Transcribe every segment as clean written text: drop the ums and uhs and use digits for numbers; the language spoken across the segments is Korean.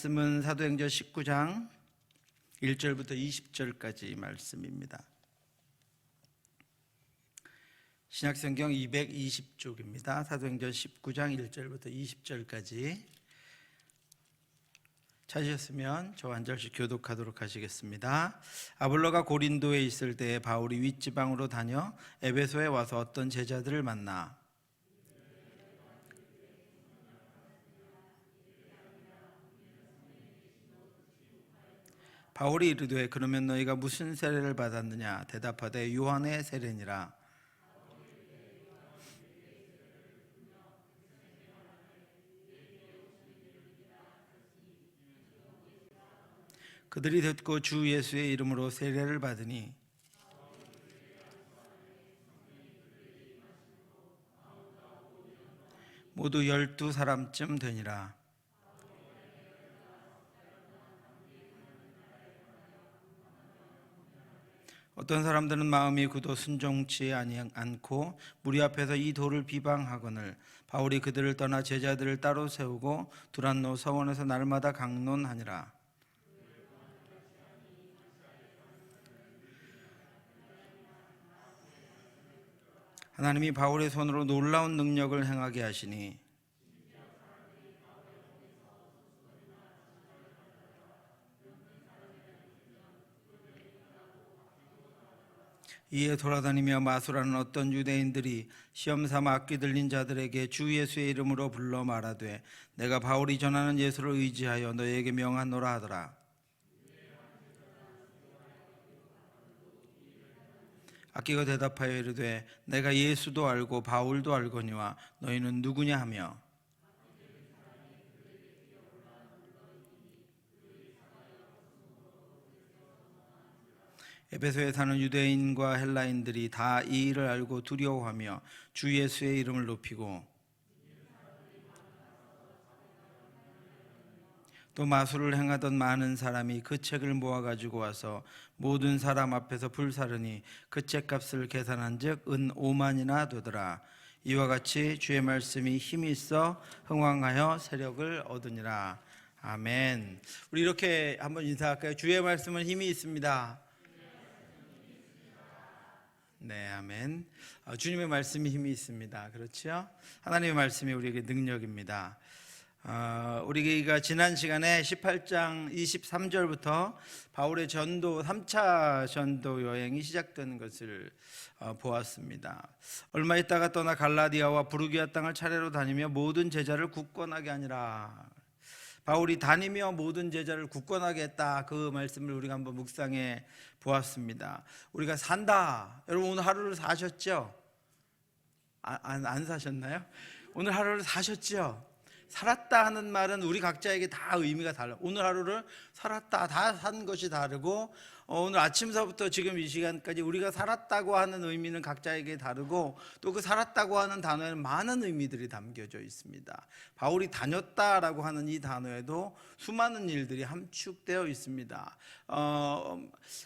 말씀은 사도행전 19장 1절부터 20절까지 말씀입니다. 신약성경 220쪽입니다. 사도행전 19장 1절부터 20절까지 찾으셨으면 저 한 절씩 교독하도록 하시겠습니다. 아볼로가 고린도에 있을 때에 바울이 윗지방으로 다녀 에베소에 와서 어떤 제자들을 만나 바울이 이르되 그러면 너희가 무슨 세례를 받았느냐? 대답하되 요한의 세례니라. 그들이 듣고 주 예수의 이름으로 세례를 받으니 모두 12사람쯤 되니라. 어떤 사람들은 마음이 굳어 순종치 않고 무리 앞에서 이 도를 비방하거늘 바울이 그들을 떠나 제자들을 따로 세우고 두란노 서원에서 날마다 강론하니라. 하나님이 바울의 손으로 놀라운 능력을 행하게 하시니 이에 돌아다니며 마술하는 어떤 유대인들이 시험삼아 악기 들린 자들에게 주 예수의 이름으로 불러 말하되 내가 바울이 전하는 예수를 의지하여 너희에게 명하노라 하더라. 악기가 대답하여 이르되 내가 예수도 알고 바울도 알거니와 너희는 누구냐 하며 에베소에 사는 유대인과 헬라인들이 다 이 일을 알고 두려워하며 주 예수의 이름을 높이고 또 마술을 행하던 많은 사람이 그 책을 모아가지고 와서 모든 사람 앞에서 불사르니 그 책값을 계산한즉 은 5만이나 되더라. 이와 같이 주의 말씀이 힘이 있어 흥왕하여 세력을 얻으니라. 아멘. 우리 이렇게 한번 인사할까요? 주의 말씀은 힘이 있습니다. 네, 아멘. 주님의 말씀이 힘이 있습니다. 그렇죠? 하나님의 말씀이 우리에게 능력입니다. 우리가 지난 시간에 18장 23절부터 바울의 전도 3차 전도 여행이 시작되는 것을 보았습니다. 얼마 있다가 떠나 갈라디아와 부르기아 땅을 차례로 다니며 모든 제자를 굳건하게 하니라. 바울이 다니며 모든 제자를 굳건하게 했다. 그 말씀을 우리가 한번 묵상해 보았습니다. 우리가 산다. 여러분 오늘 하루를 사셨죠? 안 사셨나요? 오늘 하루를 사셨죠? 살았다 하는 말은 우리 각자에게 다 의미가 달라요. 오늘 하루를 살았다, 다 산 것이 다르고 오늘 아침서부터 지금 이 시간까지 우리가 살았다고 하는 의미는 각자에게 다르고 또 그 살았다고 하는 단어에는 많은 의미들이 담겨져 있습니다. 바울이 다녔다라고 하는 이 단어에도 수많은 일들이 함축되어 있습니다.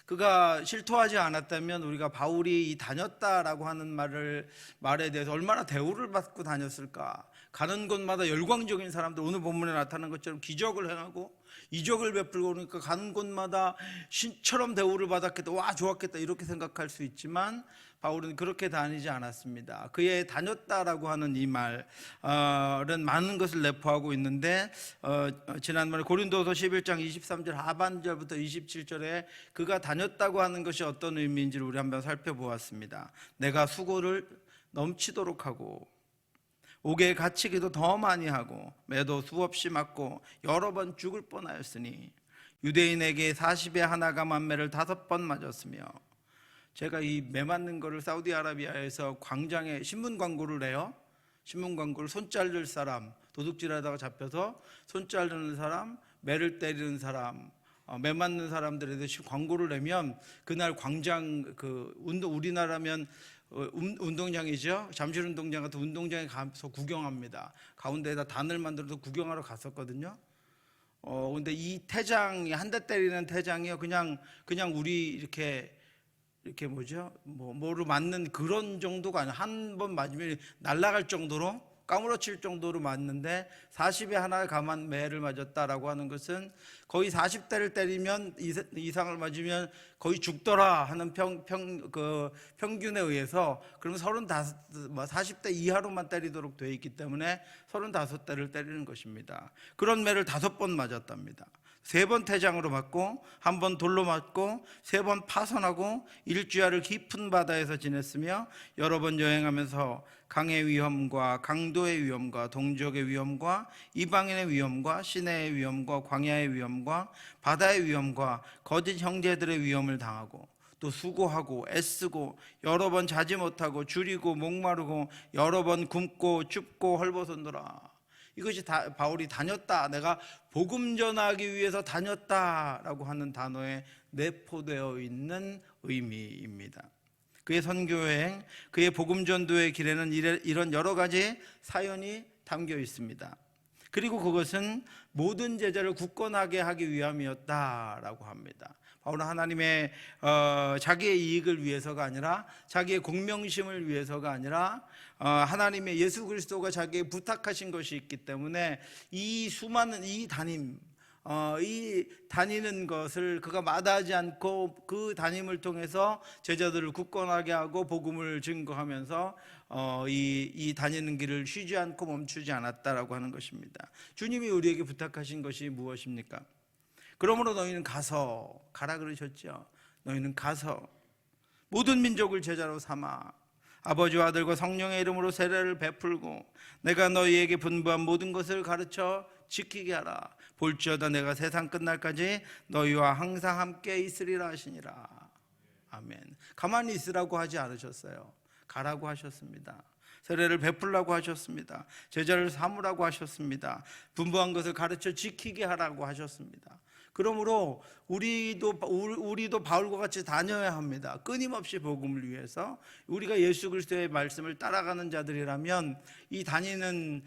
그가 실토하지 않았다면 우리가 바울이 이 다녔다라고 하는 말에 대해서 얼마나 대우를 받고 다녔을까. 가는 곳마다 열광적인 사람들, 오늘 본문에 나타난 것처럼 기적을 행하고 이적을 베풀고 그러니까 가는 곳마다 신처럼 대우를 받았겠다, 와 좋았겠다 이렇게 생각할 수 있지만 바울은 그렇게 다니지 않았습니다. 그의 다녔다라고 하는 이 말은 많은 것을 내포하고 있는데 지난번에 고린도서 11장 23절 하반절부터 27절에 그가 다녔다고 하는 것이 어떤 의미인지를 우리 한번 살펴보았습니다. 내가 수고를 넘치도록 하고 옥에 갇히기도 더 많이 하고 매도 수없이 맞고 여러 번 죽을 뻔하였으니 유대인에게 40에 하나가 만매를 5번 맞았으며 제가 이 매 맞는 거를 사우디아라비아에서 광장에 신문 광고를 해요. 신문 광고를 손 자를 사람, 도둑질하다가 잡혀서 손 자르는 사람, 매를 때리는 사람, 매 맞는 사람들에 대해서 광고를 내면 그날 광장 우리나라면 운동장이죠. 잠실운동장 같은 운동장에 가서 구경합니다. 가운데에다 단을 만들어서 구경하러 갔었거든요. 근데 이 태장이 한 대 때리는 태장이요. 그냥 우리 이렇게 뭐죠? 뭐로 맞는 그런 정도가 아니라 한 번 맞으면 날아갈 정도로 까무러칠 정도로 맞는데 40에 하나 감한 매를 맞았다라고 하는 것은 거의 40대를 때리면 이상을 맞으면 거의 죽더라 하는 평균에 의해서 그러면 40대 이하로만 때리도록 되어 있기 때문에 35대를 때리는 것입니다. 그런 매를 5번 맞았답니다. 3번 태장으로 맞고 1번 돌로 맞고 3번 파선하고 일주야를 깊은 바다에서 지냈으며 여러 번 여행하면서 강의 위험과 강도의 위험과 동족의 위험과 이방인의 위험과 시내의 위험과 광야의 위험과 바다의 위험과 거짓 형제들의 위험을 당하고 또 수고하고 애쓰고 여러 번 자지 못하고 줄이고 목마르고 여러 번 굶고 춥고 헐벗었노라. 이것이 바울이 다녔다, 내가 복음 전하기 위해서 다녔다라고 하는 단어에 내포되어 있는 의미입니다. 그의 선교여행, 그의 복음 전도의 길에는 이런 여러 가지 사연이 담겨 있습니다. 그리고 그것은 모든 제자를 굳건하게 하기 위함이었다라고 합니다. 바울은 하나님의 자기의 이익을 위해서가 아니라 자기의 공명심을 위해서가 아니라 하나님의 예수 그리스도가 자기에게 부탁하신 것이 있기 때문에 이 수많은 이 다니는 것을 그가 마다하지 않고 그 다님을 통해서 제자들을 굳건하게 하고 복음을 증거하면서 이 다니는 길을 쉬지 않고 멈추지 않았다라고 하는 것입니다. 주님이 우리에게 부탁하신 것이 무엇입니까? 그러므로 너희는 가라 그러셨죠. 너희는 가서 모든 민족을 제자로 삼아 아버지와 아들과 성령의 이름으로 세례를 베풀고 내가 너희에게 분부한 모든 것을 가르쳐 지키게 하라. 볼지어다 내가 세상 끝날까지 너희와 항상 함께 있으리라 하시니라. 아멘. 가만히 있으라고 하지 않으셨어요. 가라고 하셨습니다. 세례를 베풀라고 하셨습니다. 제자를 삼으라고 하셨습니다. 분부한 것을 가르쳐 지키게 하라고 하셨습니다. 그러므로 우리도 바울과 같이 다녀야 합니다. 끊임없이 복음을 위해서. 우리가 예수 그리스도의 말씀을 따라가는 자들이라면 이 다니는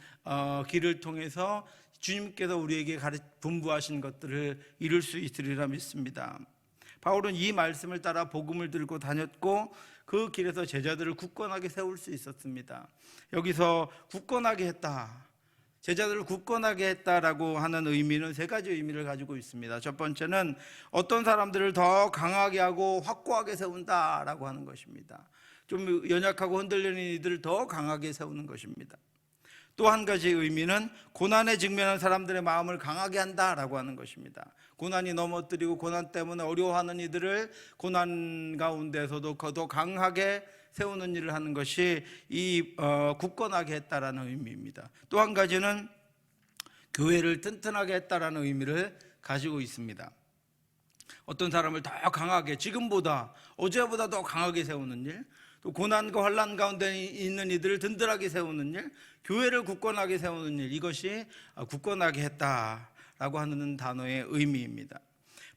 길을 통해서 주님께서 우리에게 분부하신 것들을 이룰 수 있으리라 믿습니다. 바울은 이 말씀을 따라 복음을 들고 다녔고 그 길에서 제자들을 굳건하게 세울 수 있었습니다. 여기서 굳건하게 했다, 제자들을 굳건하게 했다라고 하는 의미는 3가지 의미를 가지고 있습니다. 첫 번째는 어떤 사람들을 더 강하게 하고 확고하게 세운다라고 하는 것입니다. 좀 연약하고 흔들리는 이들을 더 강하게 세우는 것입니다. 또 한 가지 의미는 고난에 직면한 사람들의 마음을 강하게 한다라고 하는 것입니다. 고난이 넘어뜨리고 고난 때문에 어려워하는 이들을 고난 가운데서도 더 강하게 세우는 일을 하는 것이 굳건하게 했다라는 의미입니다. 또 한 가지는 교회를 튼튼하게 했다라는 의미를 가지고 있습니다. 어떤 사람을 더 강하게, 지금보다 어제보다 더 강하게 세우는 일, 또 고난과 환난 가운데 있는 이들을 든든하게 세우는 일, 교회를 굳건하게 세우는 일, 이것이 굳건하게 했다라고 하는 단어의 의미입니다.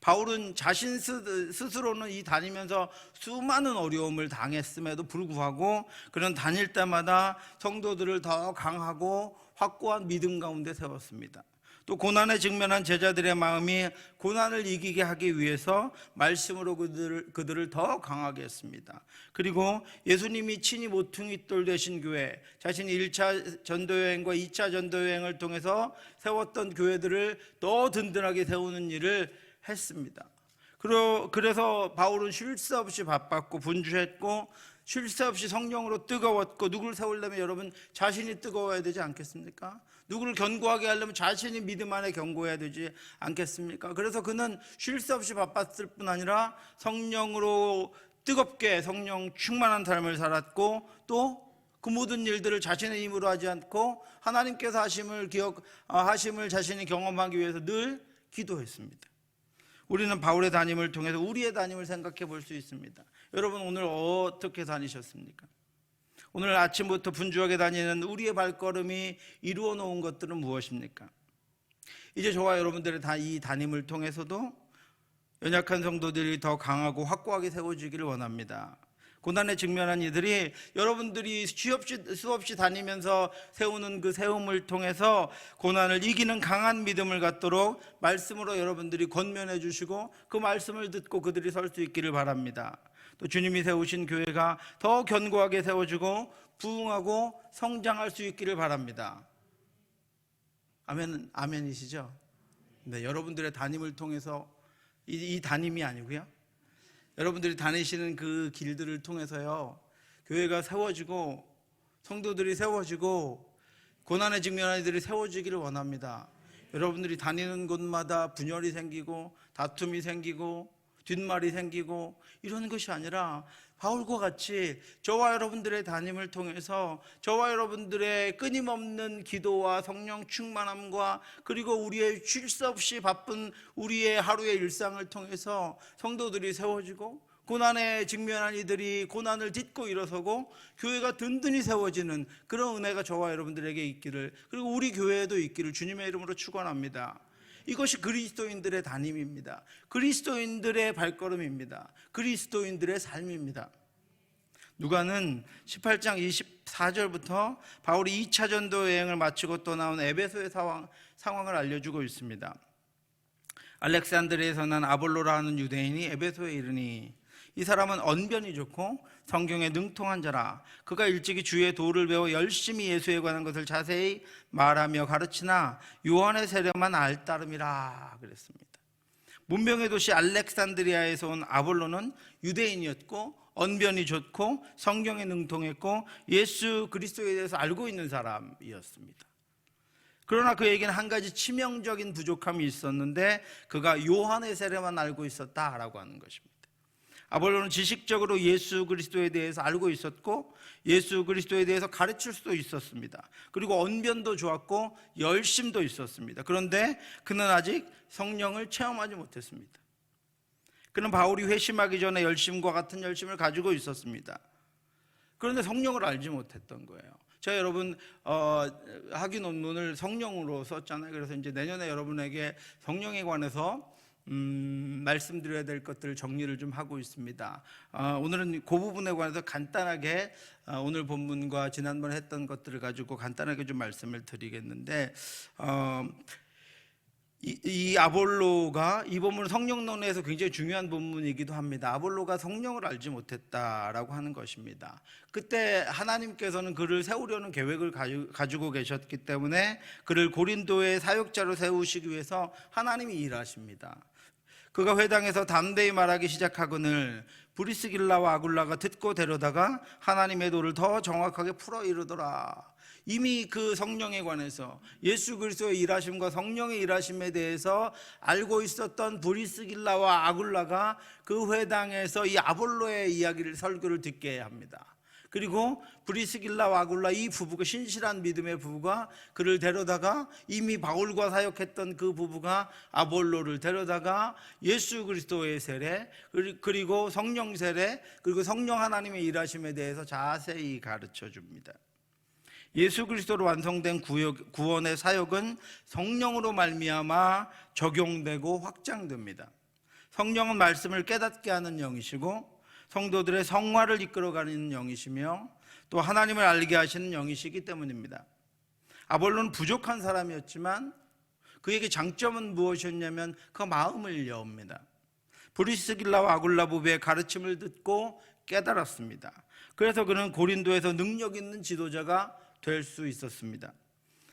바울은 자신 스스로는 이 다니면서 수많은 어려움을 당했음에도 불구하고 그는 다닐 때마다 성도들을 더 강하고 확고한 믿음 가운데 세웠습니다. 또 고난에 직면한 제자들의 마음이 고난을 이기게 하기 위해서 말씀으로 그들을 더 강하게 했습니다. 그리고 예수님이 친히 모퉁이돌 되신 교회, 자신이 1차 전도여행과 2차 전도여행을 통해서 세웠던 교회들을 더 든든하게 세우는 일을 했습니다. 그래서 바울은 쉴 새 없이 바빴고 분주했고 쉴 새 없이 성령으로 뜨거웠고, 누구를 세우려면 여러분 자신이 뜨거워야 되지 않겠습니까? 누구를 견고하게 하려면 자신이 믿음 안에 견고해야 되지 않겠습니까? 그래서 그는 쉴 새 없이 바빴을 뿐 아니라 성령으로 뜨겁게 성령 충만한 삶을 살았고, 또 그 모든 일들을 자신의 힘으로 하지 않고 하나님께서 하심을 자신이 경험하기 위해서 늘 기도했습니다. 우리는 바울의 다님을 통해서 우리의 다님을 생각해 볼 수 있습니다. 여러분 오늘 어떻게 다니셨습니까? 오늘 아침부터 분주하게 다니는 우리의 발걸음이 이루어 놓은 것들은 무엇입니까? 이제 저와 여러분들의 이 다님을 통해서도 연약한 성도들이 더 강하고 확고하게 세워지기를 원합니다. 고난에 직면한 이들이 여러분들이 수없이 다니면서 세우는 그 세움을 통해서 고난을 이기는 강한 믿음을 갖도록 말씀으로 여러분들이 권면해 주시고 그 말씀을 듣고 그들이 설 수 있기를 바랍니다. 또 주님이 세우신 교회가 더 견고하게 세워지고 부흥하고 성장할 수 있기를 바랍니다. 아멘이시죠? 네, 여러분들의 담임을 통해서 이 담임이 아니고요, 여러분들이 다니시는 그 길들을 통해서요, 교회가 세워지고 성도들이 세워지고 고난에 직면한 이들이 세워지기를 원합니다. 여러분들이 다니는 곳마다 분열이 생기고 다툼이 생기고 뒷말이 생기고 이런 것이 아니라 바울과 같이 저와 여러분들의 담임을 통해서 저와 여러분들의 끊임없는 기도와 성령 충만함과 그리고 우리의 쉴 새 없이 바쁜 우리의 하루의 일상을 통해서 성도들이 세워지고 고난에 직면한 이들이 고난을 딛고 일어서고 교회가 든든히 세워지는 그런 은혜가 저와 여러분들에게 있기를, 그리고 우리 교회에도 있기를 주님의 이름으로 축원합니다. 이것이 그리스도인들의 담임입니다. 그리스도인들의 발걸음입니다. 그리스도인들의 삶입니다. 누가는 18장 24절부터 바울이 2차 전도 여행을 마치고 또 나온 에베소의 상황을 알려주고 있습니다. 알렉산드리아에서 난 아볼로라 하는 유대인이 에베소에 이르니 이 사람은 언변이 좋고 성경에 능통한 자라. 그가 일찍이 주의 도를 배워 열심히 예수에 관한 것을 자세히 말하며 가르치나 요한의 세례만 알따름이라 그랬습니다. 문명의 도시 알렉산드리아에서 온 아볼로는 유대인이었고 언변이 좋고 성경에 능통했고 예수 그리스도에 대해서 알고 있는 사람이었습니다. 그러나 그에게는 한 가지 치명적인 부족함이 있었는데 그가 요한의 세례만 알고 있었다라고 하는 것입니다. 아볼로는 지식적으로 예수 그리스도에 대해서 알고 있었고 예수 그리스도에 대해서 가르칠 수도 있었습니다. 그리고 언변도 좋았고 열심도 있었습니다. 그런데 그는 아직 성령을 체험하지 못했습니다. 그는 바울이 회심하기 전에 열심과 같은 열심을 가지고 있었습니다. 그런데 성령을 알지 못했던 거예요. 제가 여러분 학위 논문을 성령으로 썼잖아요. 그래서 이제 내년에 여러분에게 성령에 관해서 말씀드려야 될 것들을 정리를 좀 하고 있습니다. 오늘은 그 부분에 관해서 간단하게 오늘 본문과 지난번에 했던 것들을 가지고 간단하게 좀 말씀을 드리겠는데, 이 아볼로가 이 본문은 성령론에서 굉장히 중요한 본문이기도 합니다. 아볼로가 성령을 알지 못했다라고 하는 것입니다. 그때 하나님께서는 그를 세우려는 계획을 가지고 계셨기 때문에 그를 고린도의 사역자로 세우시기 위해서 하나님이 일하십니다. 그가 회당에서 담대히 말하기 시작하거늘 브리스길라와 아굴라가 듣고 데려다가 하나님의 도를 더 정확하게 풀어 이르더라. 이미 그 성령에 관해서 예수 그리스도의 일하심과 성령의 일하심에 대해서 알고 있었던 브리스길라와 아굴라가 그 회당에서 이 아볼로의 이야기를 설교를 듣게 합니다. 그리고 브리스길라와 아굴라 이 부부가 신실한 믿음의 부부가 그를 데려다가 이미 바울과 사역했던 그 부부가 아볼로를 데려다가 예수 그리스도의 세례 그리고 성령 세례 그리고 성령 하나님의 일하심에 대해서 자세히 가르쳐 줍니다. 예수 그리스도로 완성된 구원의 사역은 성령으로 말미암아 적용되고 확장됩니다. 성령은 말씀을 깨닫게 하는 영이시고 성도들의 성화를 이끌어가는 영이시며 또 하나님을 알게 하시는 영이시기 때문입니다. 아볼로는 부족한 사람이었지만 그에게 장점은 무엇이었냐면 그 마음을 여옵니다. 브리스길라와 아굴라 부부의 가르침을 듣고 깨달았습니다. 그래서 그는 고린도에서 능력 있는 지도자가 될 수 있었습니다.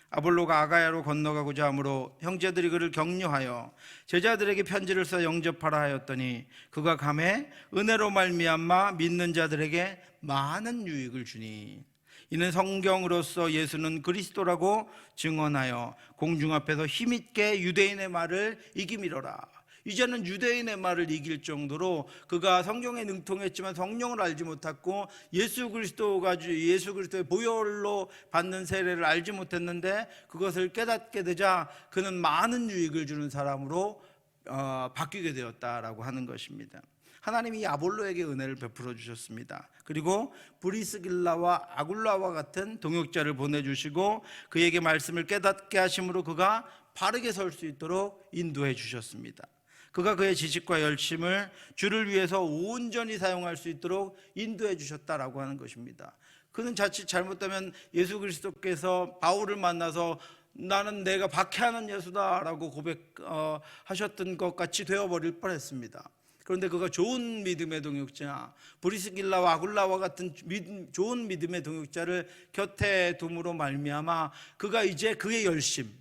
아볼로가 아가야로 건너가고자 하므로 형제들이 그를 격려하여 제자들에게 편지를 써 영접하라 하였더니 그가 감에 은혜로 말미암아 믿는 자들에게 많은 유익을 주니 이는 성경으로서 예수는 그리스도라고 증언하여 공중 앞에서 힘있게 유대인의 말을 이기미로라. 이제는 유대인의 말을 이길 정도로 그가 성경에 능통했지만 성령을 알지 못했고 예수 그리스도의 보혈로 받는 세례를 알지 못했는데 그것을 깨닫게 되자 그는 많은 유익을 주는 사람으로 바뀌게 되었다라고 하는 것입니다. 하나님이 아볼로에게 은혜를 베풀어 주셨습니다. 그리고 브리스길라와 아굴라와 같은 동역자를 보내주시고 그에게 말씀을 깨닫게 하심으로 그가 바르게 설 수 있도록 인도해 주셨습니다. 그가 그의 지식과 열심을 주를 위해서 온전히 사용할 수 있도록 인도해 주셨다라고 하는 것입니다. 그는 자칫 잘못되면 예수 그리스도께서 바울을 만나서 나는 내가 박해하는 예수다라고 고백하셨던 것 같이 되어버릴 뻔했습니다. 그런데 그가 좋은 믿음의 동역자, 브리스길라와 아굴라와 같은 좋은 믿음의 동역자를 곁에 둠으로 말미암아 그가 이제 그의 열심,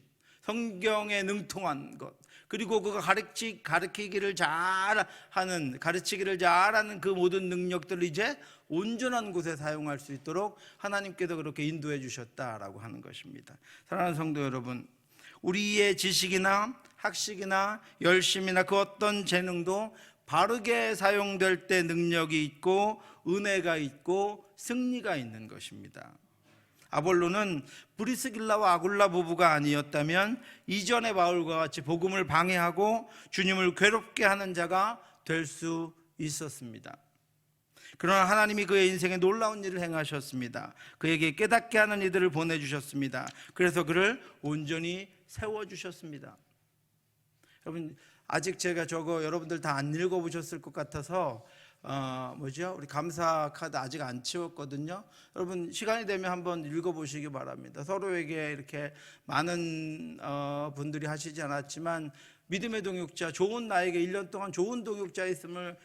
성경에 능통한 것, 그리고 그가 가르치기를 잘하는 그 모든 능력들을 이제 온전한 곳에 사용할 수 있도록 하나님께서 그렇게 인도해 주셨다라고 하는 것입니다. 사랑하는 성도 여러분, 우리의 지식이나 학식이나 열심이나 그 어떤 재능도 바르게 사용될 때 능력이 있고 은혜가 있고 승리가 있는 것입니다. 아볼로는 브리스길라와 아굴라 부부가 아니었다면 이전의 바울과 같이 복음을 방해하고 주님을 괴롭게 하는 자가 될 수 있었습니다. 그러나 하나님이 그의 인생에 놀라운 일을 행하셨습니다. 그에게 깨닫게 하는 이들을 보내주셨습니다. 그래서 그를 온전히 세워주셨습니다. 여러분, 아직 제가 저거 여러분들 다 안 읽어보셨을 것 같아서 우리 감사 카드 아직 안 치웠거든요. 여러분 시간이 되면 한번 읽어보시기 바랍니다. 서로에게 이렇게 많은 분들이 하시지 않았지만 믿음의 동역자, 좋은 나에게 1년 동안 좋은 동역자였음을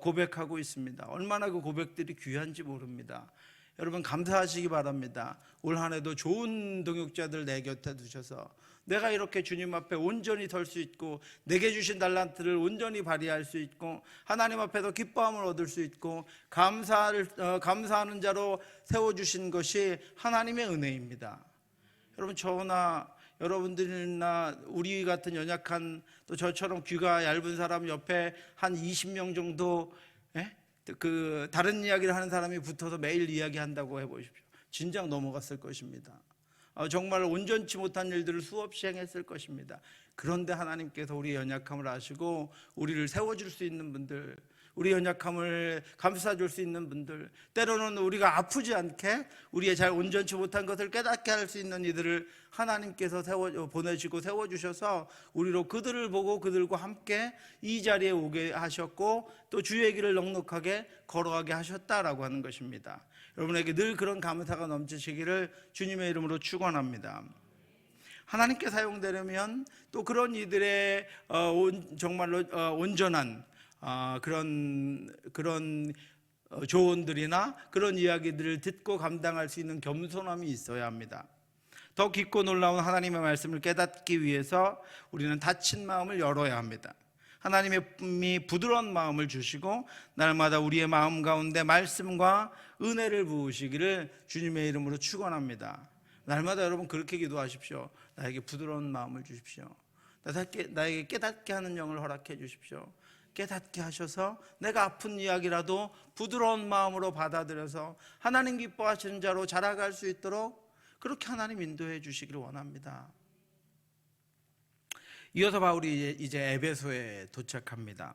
고백하고 있습니다. 얼마나 그 고백들이 귀한지 모릅니다. 여러분 감사하시기 바랍니다. 올 한 해도 좋은 동역자들 내 곁에 두셔서 내가 이렇게 주님 앞에 온전히 설 수 있고 내게 주신 달란트를 온전히 발휘할 수 있고 하나님 앞에서 기뻐함을 얻을 수 있고 감사하는 자로 세워주신 것이 하나님의 은혜입니다. 여러분 저나 여러분들이나 우리 같은 연약한 또 저처럼 귀가 얇은 사람 옆에 한 20명 정도 다른 이야기를 하는 사람이 붙어서 매일 이야기한다고 해보십시오. 진작 넘어갔을 것입니다. 정말 온전치 못한 일들을 수없이 행했을 것입니다. 그런데 하나님께서 우리의 연약함을 아시고 우리를 세워줄 수 있는 분들, 우리 연약함을 감싸줄 수 있는 분들, 때로는 우리가 아프지 않게 우리의 잘 온전치 못한 것을 깨닫게 할 수 있는 이들을 하나님께서 보내시고 세워주셔서 우리로 그들을 보고 그들과 함께 이 자리에 오게 하셨고 또 주의 길을 넉넉하게 걸어가게 하셨다라고 하는 것입니다. 여러분에게 늘 그런 감사가 넘치시기를 주님의 이름으로 축원합니다. 하나님께 사용되려면 또 그런 이들의 정말로 온전한 그런 조언들이나 그런 이야기들을 듣고 감당할 수 있는 겸손함이 있어야 합니다. 더 깊고 놀라운 하나님의 말씀을 깨닫기 위해서 우리는 닫힌 마음을 열어야 합니다. 하나님이 부드러운 마음을 주시고 날마다 우리의 마음 가운데 말씀과 은혜를 부으시기를 주님의 이름으로 축원합니다. 날마다 여러분 그렇게 기도하십시오. 나에게 부드러운 마음을 주십시오. 나에게 깨닫게 하는 영을 허락해 주십시오. 깨닫게 하셔서 내가 아픈 이야기라도 부드러운 마음으로 받아들여서 하나님 기뻐하시는 자로 자라갈 수 있도록 그렇게 하나님 인도해 주시기를 원합니다. 이어서 바울이 이제 에베소에 도착합니다.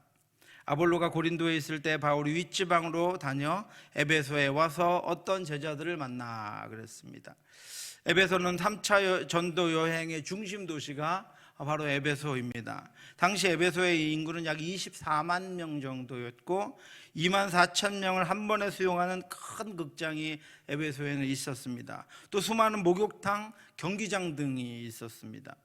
아볼로가 고린도에 있을 때 바울이 윗지방으로 다녀 에베소에 와서 어떤 제자들을 만나 그랬습니다. 에베소는 3차 전도 여행의 중심 도시가 바로 에베소입니다. 당시 에베소의 인구는 약 24만 명 정도였고 2만 4천 명을 한 번에 수용하는 큰 극장이 에베소에는 있었습니다. 또 수많은 목욕탕, 경기장 등이 있었습니다.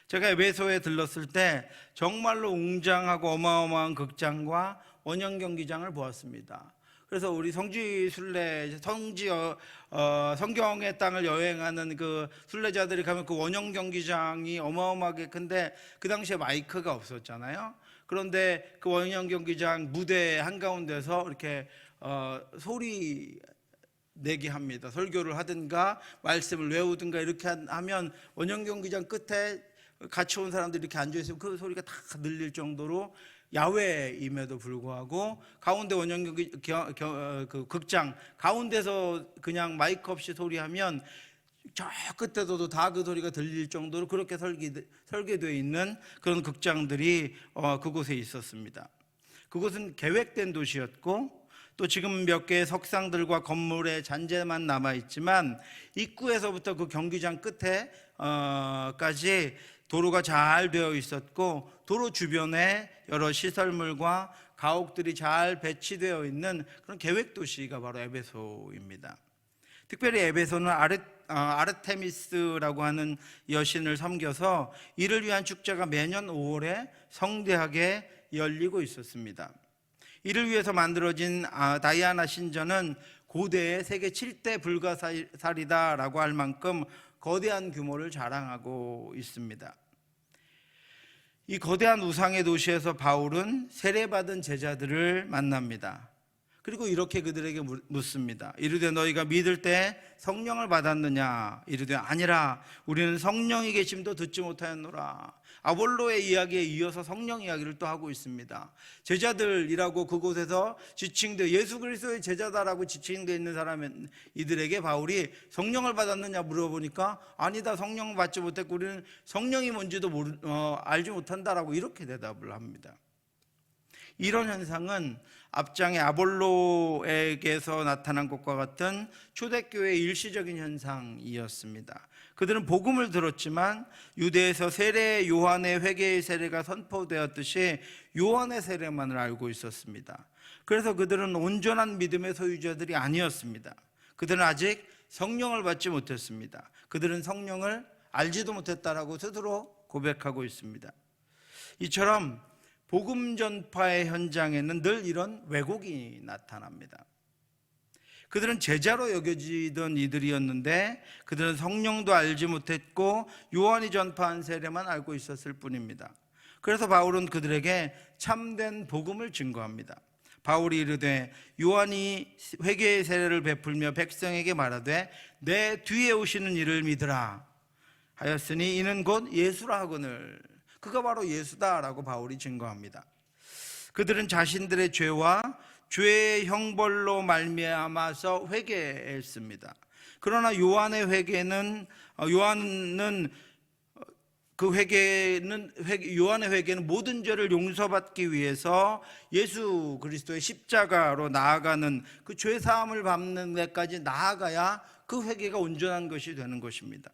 제가 에베소에 들렀을 때 정말로 웅장하고 어마어마한 극장과 원형 경기장을 보았습니다. 그래서 우리 성경의 땅을 여행하는 그 순례자들이 가면 그 원형 경기장이 어마어마하게 큰데 그 당시에 마이크가 없었잖아요. 그런데 그 원형 경기장 무대 한가운데서 이렇게 소리 내게 합니다. 설교를 하든가 말씀을 외우든가 이렇게 하면 원형 경기장 끝에 같이 온 사람들이 이렇게 앉아있으면 그 소리가 다 들릴 정도로 야외임에도 불구하고 가운데 원형 그 극장 가운데서 그냥 마이크 없이 소리하면 저 끝에서도 다 그 소리가 들릴 정도로 그렇게 설계되어 있는 그런 극장들이 그곳에 있었습니다. 그곳은 계획된 도시였고 또 지금 몇 개의 석상들과 건물의 잔재만 남아있지만 입구에서부터 그 경기장 끝에까지 도로가 잘 되어 있었고 도로 주변에 여러 시설물과 가옥들이 잘 배치되어 있는 그런 계획 도시가 바로 에베소입니다. 특별히 에베소는 아르테미스라고 하는 여신을 섬겨서 이를 위한 축제가 매년 5월에 성대하게 열리고 있었습니다. 이를 위해서 만들어진 다이아나 신전은 고대의 세계 7대 불가사리다라고 할 만큼 거대한 규모를 자랑하고 있습니다. 이 거대한 우상의 도시에서 바울은 세례받은 제자들을 만납니다. 그리고 이렇게 그들에게 묻습니다. 이르되 너희가 믿을 때 성령을 받았느냐? 이르되 아니라 우리는 성령이 계심도 듣지 못하였노라. 아볼로의 이야기에 이어서 성령 이야기를 또 하고 있습니다. 제자들이라고 그곳에서 지칭되어 예수 그리스도의 제자다라고 지칭되어 있는 사람 이들에게 바울이 성령을 받았느냐 물어보니까 아니다, 성령 받지 못했고 우리는 성령이 뭔지도 알지 못한다라고 이렇게 대답을 합니다. 이런 현상은 앞장의 아볼로에게서 나타난 것과 같은 초대교회의 일시적인 현상이었습니다. 그들은 복음을 들었지만 유대에서 세례 요한의 회개의 세례가 선포되었듯이 요한의 세례만을 알고 있었습니다. 그래서 그들은 온전한 믿음의 소유자들이 아니었습니다. 그들은 아직 성령을 받지 못했습니다. 그들은 성령을 알지도 못했다라고 스스로 고백하고 있습니다. 이처럼 복음 전파의 현장에는 늘 이런 왜곡이 나타납니다. 그들은 제자로 여겨지던 이들이었는데 그들은 성령도 알지 못했고 요한이 전파한 세례만 알고 있었을 뿐입니다. 그래서 바울은 그들에게 참된 복음을 증거합니다. 바울이 이르되 요한이 회개의 세례를 베풀며 백성에게 말하되 내 뒤에 오시는 이를 믿으라 하였으니 이는 곧 예수라 하거늘. 그가 바로 예수다라고 바울이 증거합니다. 그들은 자신들의 죄와 죄의 형벌로 말미암아서 회개했습니다. 그러나 요한의 회개는 요한의 회개는 모든 죄를 용서받기 위해서 예수 그리스도의 십자가로 나아가는 그 죄 사함을 받는 데까지 나아가야 그 회개가 온전한 것이 되는 것입니다.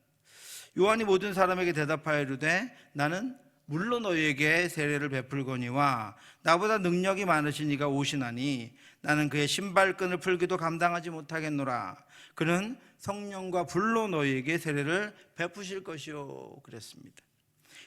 요한이 모든 사람에게 대답하여 이르되 나는 물론 너희에게 세례를 베풀거니와 나보다 능력이 많으신 이가 오시나니 나는 그의 신발끈을 풀기도 감당하지 못하겠노라. 그는 성령과 불로 너희에게 세례를 베푸실 것이요 그랬습니다.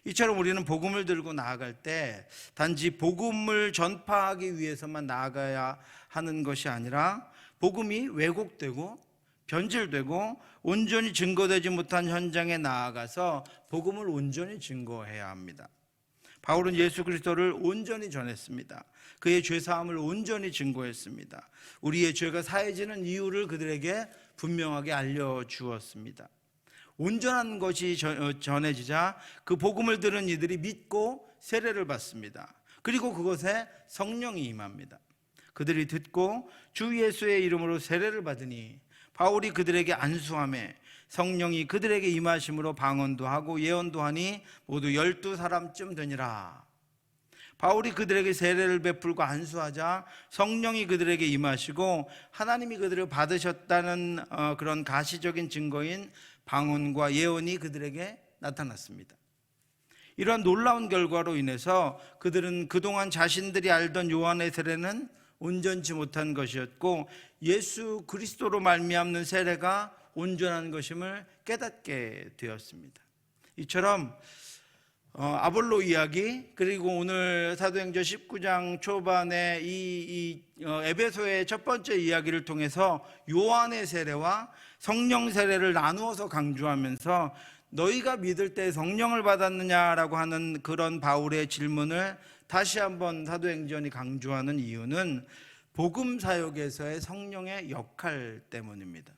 이처럼 우리는 복음을 들고 나아갈 때 단지 복음을 전파하기 위해서만 나아가야 하는 것이 아니라 복음이 왜곡되고 변질되고 온전히 증거되지 못한 현장에 나아가서 복음을 온전히 증거해야 합니다. 바울은 예수 그리스도를 온전히 전했습니다. 그의 죄사함을 온전히 증거했습니다. 우리의 죄가 사해지는 이유를 그들에게 분명하게 알려주었습니다. 온전한 것이 전해지자 그 복음을 들은 이들이 믿고 세례를 받습니다. 그리고 그것에 성령이 임합니다. 그들이 듣고 주 예수의 이름으로 세례를 받으니 바울이 그들에게 안수하매 성령이 그들에게 임하심으로 방언도 하고 예언도 하니 모두 12사람쯤 되니라. 바울이 그들에게 세례를 베풀고 안수하자 성령이 그들에게 임하시고 하나님이 그들을 받으셨다는 그런 가시적인 증거인 방언과 예언이 그들에게 나타났습니다. 이러한 놀라운 결과로 인해서 그들은 그동안 자신들이 알던 요한의 세례는 온전치 못한 것이었고 예수 그리스도로 말미암는 세례가 온전한 것임을 깨닫게 되었습니다. 이처럼 아볼로 이야기 그리고 오늘 사도행전 19장 초반에 이 에베소의 첫 번째 이야기를 통해서 요한의 세례와 성령 세례를 나누어서 강조하면서 너희가 믿을 때 성령을 받았느냐라고 하는 그런 바울의 질문을 다시 한번 사도행전이 강조하는 이유는 복음 사역에서의 성령의 역할 때문입니다.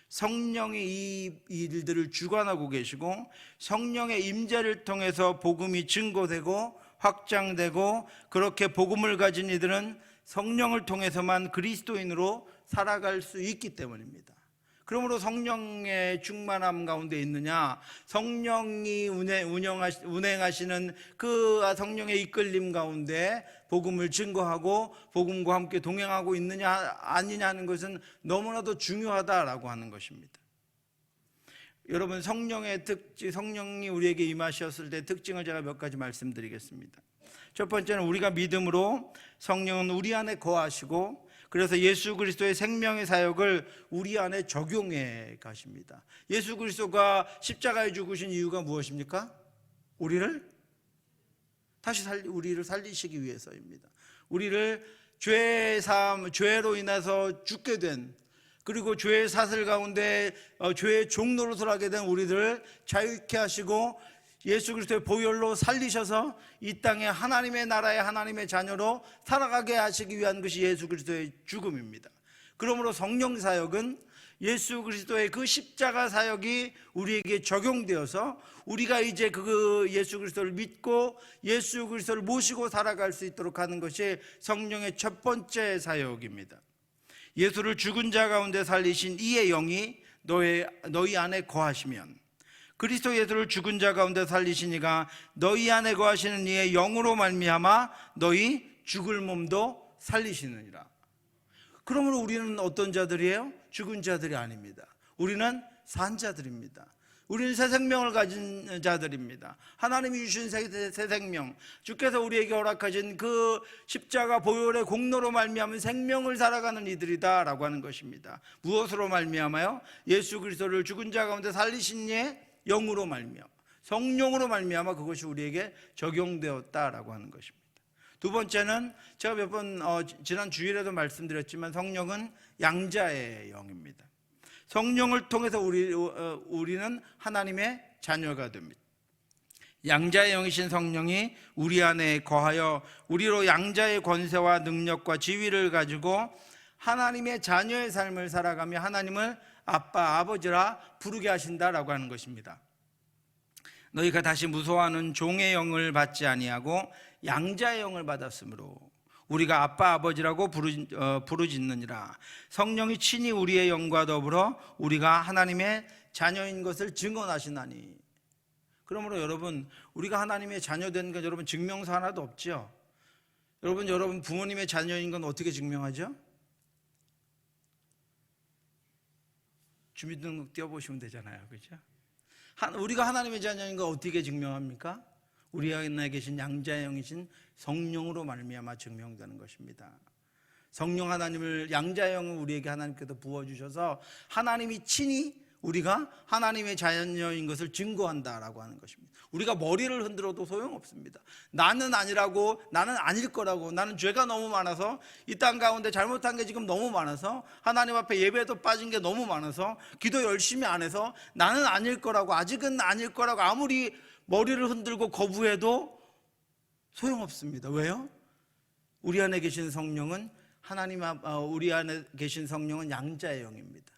성령이 이 일들을 주관하고 계시고 성령의 임재를 통해서 복음이 증거되고 확장되고 그렇게 복음을 가진 이들은 성령을 통해서만 그리스도인으로 살아갈 수 있기 때문입니다. 그러므로 성령의 충만함 가운데 있느냐, 성령이 운행하시는 그 성령의 이끌림 가운데 복음을 증거하고 복음과 함께 동행하고 있느냐 아니냐 하는 것은 너무나도 중요하다라고 하는 것입니다. 여러분, 성령의 특징, 성령이 우리에게 임하셨을 때 특징을 제가 몇 가지 말씀드리겠습니다. 첫 번째는 우리가 믿음으로 성령은 우리 안에 거하시고, 그래서 예수 그리스도의 생명의 사역을 우리 안에 적용해 가십니다. 예수 그리스도가 십자가에 죽으신 이유가 무엇입니까? 우리를 살리시기 위해서입니다. 우리를 죄로 인해서 죽게 된, 그리고 죄의 사슬 가운데 죄의 종노릇을 하게 된 우리들을 자유케 하시고 예수 그리스도의 보혈로 살리셔서 이 땅에 하나님의 나라의 하나님의 자녀로 살아가게 하시기 위한 것이 예수 그리스도의 죽음입니다. 그러므로 성령 사역은 예수 그리스도의 그 십자가 사역이 우리에게 적용되어서 우리가 이제 그 예수 그리스도를 믿고 예수 그리스도를 모시고 살아갈 수 있도록 하는 것이 성령의 첫 번째 사역입니다. 예수를 죽은 자 가운데 살리신 이의 영이 너희 안에 거하시면, 그리스도 예수를 죽은 자 가운데 살리신 이가 너희 안에 거하시는 이의 영으로 말미암아 너희 죽을 몸도 살리시느니라. 그러므로 우리는 어떤 자들이에요? 죽은 자들이 아닙니다. 우리는 산 자들입니다. 우리는 새 생명을 가진 자들입니다. 하나님이 주신 새 생명, 주께서 우리에게 허락하신 그 십자가 보혈의 공로로 말미암은 생명을 살아가는 이들이다 라고 하는 것입니다. 무엇으로 말미암아요? 예수 그리스도를 죽은 자 가운데 살리신 이의 영으로 말미암아, 성령으로 말미암아 그것이 우리에게 적용되었다라고 하는 것입니다. 두 번째는 제가 몇 번 지난 주일에도 말씀드렸지만 성령은 양자의 영입니다. 성령을 통해서 우리는 하나님의 자녀가 됩니다. 양자의 영이신 성령이 우리 안에 거하여 우리로 양자의 권세와 능력과 지위를 가지고 하나님의 자녀의 삶을 살아가며 하나님을 아빠, 아버지라 부르게 하신다라고 하는 것입니다. 너희가 다시 무서워하는 종의 영을 받지 아니하고 양자의 영을 받았으므로 우리가 아빠, 아버지라고 부르짖느니라. 성령이 친히 우리의 영과 더불어 우리가 하나님의 자녀인 것을 증언하시나니. 그러므로 여러분, 우리가 하나님의 자녀된 건 여러분 증명서 하나도 없죠. 여러분 부모님의 자녀인 건 어떻게 증명하죠? 주민등록 띄워보시면 되잖아요, 그렇죠? 우리가 하나님의 자녀인 거 어떻게 증명합니까? 우리 안에 계신 양자의 영이신 성령으로 말미암아 증명되는 것입니다. 성령 하나님을, 양자의 영을 우리에게 하나님께서 부어주셔서 하나님이 친히 우리가 하나님의 자녀인 것을 증거한다라고 하는 것입니다. 우리가 머리를 흔들어도 소용없습니다. 나는 아니라고, 나는 아닐 거라고, 나는 죄가 너무 많아서, 이 땅 가운데 잘못한 게 지금 너무 많아서, 하나님 앞에 예배도 빠진 게 너무 많아서, 기도 열심히 안 해서 나는 아닐 거라고, 아직은 아닐 거라고 아무리 머리를 흔들고 거부해도 소용없습니다. 왜요? 우리 안에 계신 성령은 우리 안에 계신 성령은 양자의 영입니다.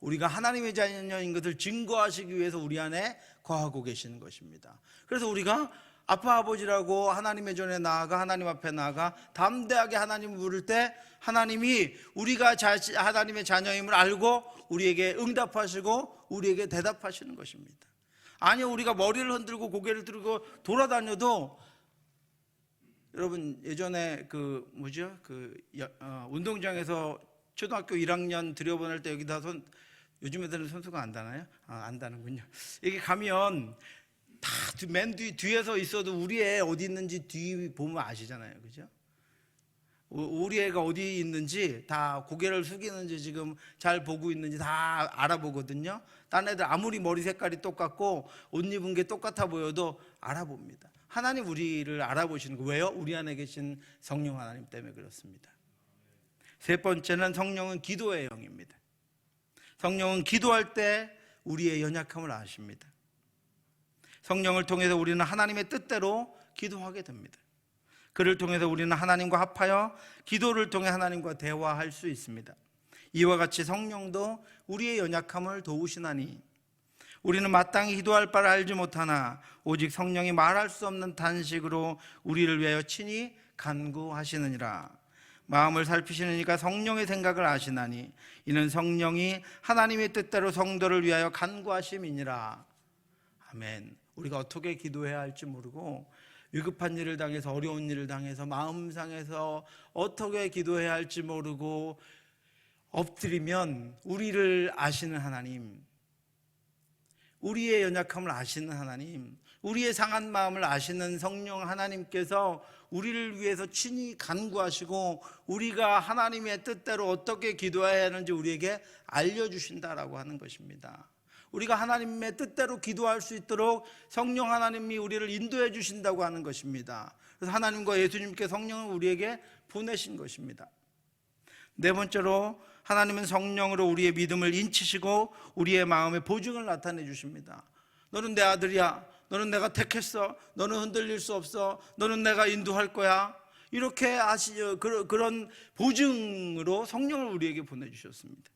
우리가 하나님의 자녀인 것을 증거하시기 위해서 우리 안에 거하고 계시는 것입니다. 그래서 우리가 아빠, 아버지라고 하나님의 전에 나아가, 하나님 앞에 나아가 담대하게 하나님을 부를 때 하나님이 우리가 하나님의 자녀임을 알고 우리에게 응답하시고 우리에게 대답하시는 것입니다. 아니요, 우리가 머리를 흔들고 고개를 들고 돌아다녀도, 여러분 예전에 운동장에서 초등학교 1학년 들여보낼 때 여기다 요즘 애들은 손수건 안 다나요? 안 다는군요. 여기 가면 다 맨 뒤에서 있어도 우리 애 어디 있는지 뒤 보면 아시잖아요, 그죠? 우리 애가 어디 있는지 다 고개를 숙이는지 지금 잘 보고 있는지 다 알아보거든요. 딴 애들 아무리 머리 색깔이 똑같고 옷 입은 게 똑같아 보여도 알아봅니다. 하나님 우리를 알아보시는 거 왜요? 우리 안에 계신 성령 하나님 때문에 그렇습니다. 세 번째는 성령은 기도의 영입니다. 성령은 기도할 때 우리의 연약함을 아십니다. 성령을 통해서 우리는 하나님의 뜻대로 기도하게 됩니다. 그를 통해서 우리는 하나님과 합하여 기도를 통해 하나님과 대화할 수 있습니다. 이와 같이 성령도 우리의 연약함을 도우시나니 우리는 마땅히 기도할 바를 알지 못하나 오직 성령이 말할 수 없는 탄식으로 우리를 위하여 친히 간구하시느니라. 마음을 살피시는 이가 성령의 생각을 아시나니 이는 성령이 하나님의 뜻대로 성도를 위하여 간구하심이니라. 아멘. 우리가 어떻게 기도해야 할지 모르고 위급한 일을 당해서, 어려운 일을 당해서, 마음 상해서 어떻게 기도해야 할지 모르고 엎드리면 우리를 아시는 하나님, 우리의 연약함을 아시는 하나님, 우리의 상한 마음을 아시는 성령 하나님께서 우리를 위해서 친히 간구하시고 우리가 하나님의 뜻대로 어떻게 기도해야 하는지 우리에게 알려주신다라고 하는 것입니다. 우리가 하나님의 뜻대로 기도할 수 있도록 성령 하나님이 우리를 인도해 주신다고 하는 것입니다. 그래서 하나님과 예수님께 성령을 우리에게 보내신 것입니다. 네 번째로 하나님은 성령으로 우리의 믿음을 인치시고 우리의 마음의 보증을 나타내 주십니다. 너는 내 아들이야. 너는 내가 택했어. 너는 흔들릴 수 없어. 너는 내가 인도할 거야. 이렇게 그런 보증으로 성령을 우리에게 보내주셨습니다.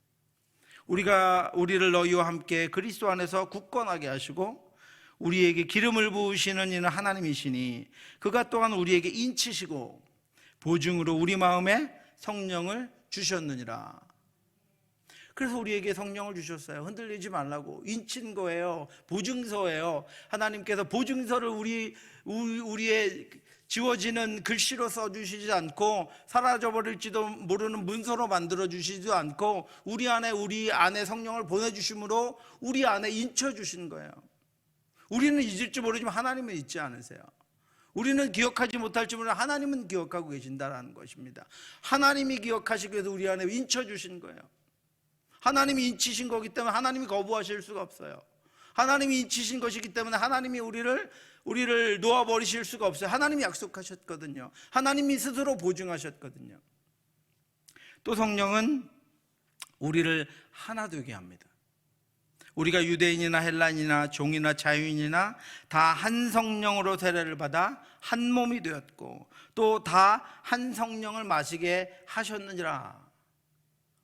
우리를 너희와 함께 그리스도 안에서 굳건하게 하시고 우리에게 기름을 부으시는 이는 하나님이시니 그가 또한 우리에게 인치시고 보증으로 우리 마음에 성령을 주셨느니라. 그래서 우리에게 성령을 주셨어요. 흔들리지 말라고. 인친 거예요. 보증서예요. 하나님께서 보증서를 우리의 지워지는 글씨로 써주시지 않고 사라져버릴지도 모르는 문서로 만들어주시지도 않고 우리 안에 성령을 보내주심으로 우리 안에 인쳐주신 거예요. 우리는 잊을지 모르지만 하나님은 잊지 않으세요. 우리는 기억하지 못할지 모르지만 하나님은 기억하고 계신다는 것입니다. 하나님이 기억하시기 위해서 우리 안에 인쳐주신 거예요. 하나님이 인치신 거기 때문에 하나님이 거부하실 수가 없어요. 하나님이 인치신 것이기 때문에 하나님이 우리를 놓아버리실 수가 없어요. 하나님이 약속하셨거든요. 하나님이 스스로 보증하셨거든요. 또 성령은 우리를 하나 되게 합니다. 우리가 유대인이나 헬라인이나 종이나 자유인이나 다 한 성령으로 세례를 받아 한 몸이 되었고 또 다 한 성령을 마시게 하셨느니라.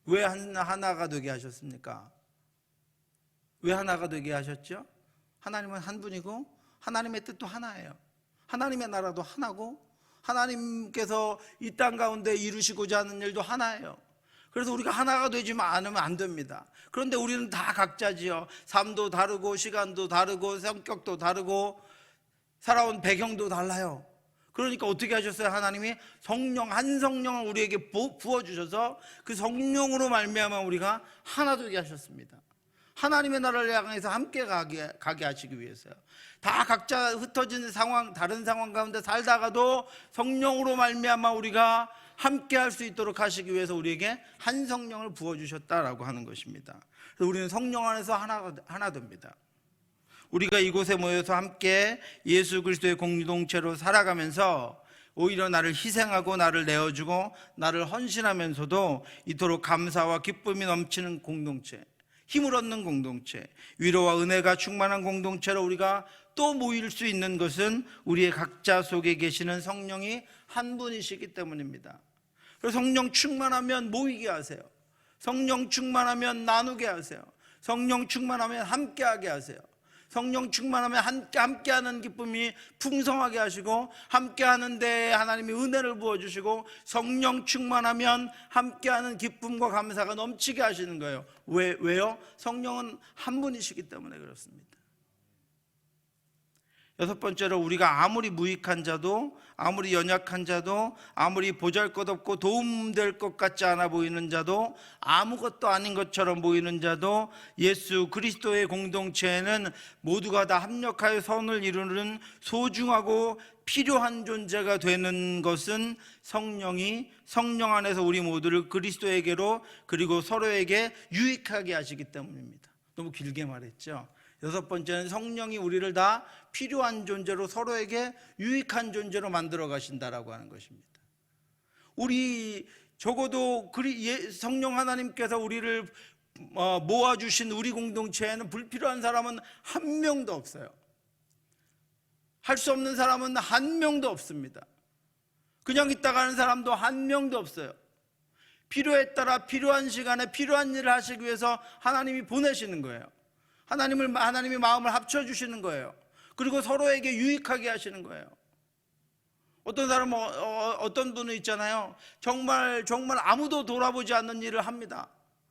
왜 하나가 되게 하셨습니까? 왜 하나가 되게 하셨죠? 하나님은 한 분이고 하나님의 뜻도 하나예요. 하나님의 나라도 하나고 하나님께서 이 땅 가운데 이루시고자 하는 일도 하나예요. 그래서 우리가 하나가 되지 않으면 안 됩니다. 그런데 우리는 다 각자지요. 삶도 다르고 시간도 다르고 성격도 다르고 살아온 배경도 달라요. 그러니까 어떻게 하셨어요? 하나님이 한 성령을 우리에게 부어주셔서 그 성령으로 말미암아 우리가 하나 되게 하셨습니다. 하나님의 나라를 향해서 함께 가게 하시기 위해서요. 다 각자 흩어진 다른 상황 가운데 살다가도 성령으로 말미암아 우리가 함께 할 수 있도록 하시기 위해서 우리에게 한 성령을 부어주셨다라고 하는 것입니다. 그래서 우리는 성령 안에서 하나 됩니다. 우리가 이곳에 모여서 함께 예수 그리스도의 공동체로 살아가면서 오히려 나를 희생하고 나를 내어주고 나를 헌신하면서도 이토록 감사와 기쁨이 넘치는 공동체, 힘을 얻는 공동체, 위로와 은혜가 충만한 공동체로 우리가 또 모일 수 있는 것은 우리의 각자 속에 계시는 성령이 한 분이시기 때문입니다. 그래서 성령 충만하면 모이게 하세요. 성령 충만하면 나누게 하세요. 성령 충만하면 함께하게 하세요. 성령 충만하면 함께하는 기쁨이 풍성하게 하시고 함께하는 데에 하나님이 은혜를 부어주시고 성령 충만하면 함께하는 기쁨과 감사가 넘치게 하시는 거예요. 왜요? 성령은 한 분이시기 때문에 그렇습니다. 여섯 번째로 우리가 아무리 무익한 자도 아무리 연약한 자도 아무리 보잘것없고 도움될 것 같지 않아 보이는 자도 아무것도 아닌 것처럼 보이는 자도 예수 그리스도의 공동체에는 모두가 다 합력하여 선을 이루는 소중하고 필요한 존재가 되는 것은 성령이 성령 안에서 우리 모두를 그리스도에게로 그리고 서로에게 유익하게 하시기 때문입니다. 너무 길게 말했죠. 여섯 번째는 성령이 우리를 다 필요한 존재로 서로에게 유익한 존재로 만들어 가신다라고 하는 것입니다. 우리 적어도 성령 하나님께서 우리를 모아주신 우리 공동체에는 불필요한 사람은 한 명도 없어요. 할 수 없는 사람은 한 명도 없습니다. 그냥 있다 가는 사람도 한 명도 없어요. 필요에 따라 필요한 시간에 필요한 일을 하시기 위해서 하나님이 보내시는 거예요. 하나님이 마음을 합쳐주시는 거예요. 그리고 서로에게 유익하게 하시는 거예요. 어떤 분은 있잖아요. 정말 아무도 돌아보지 않는 일을 합니다.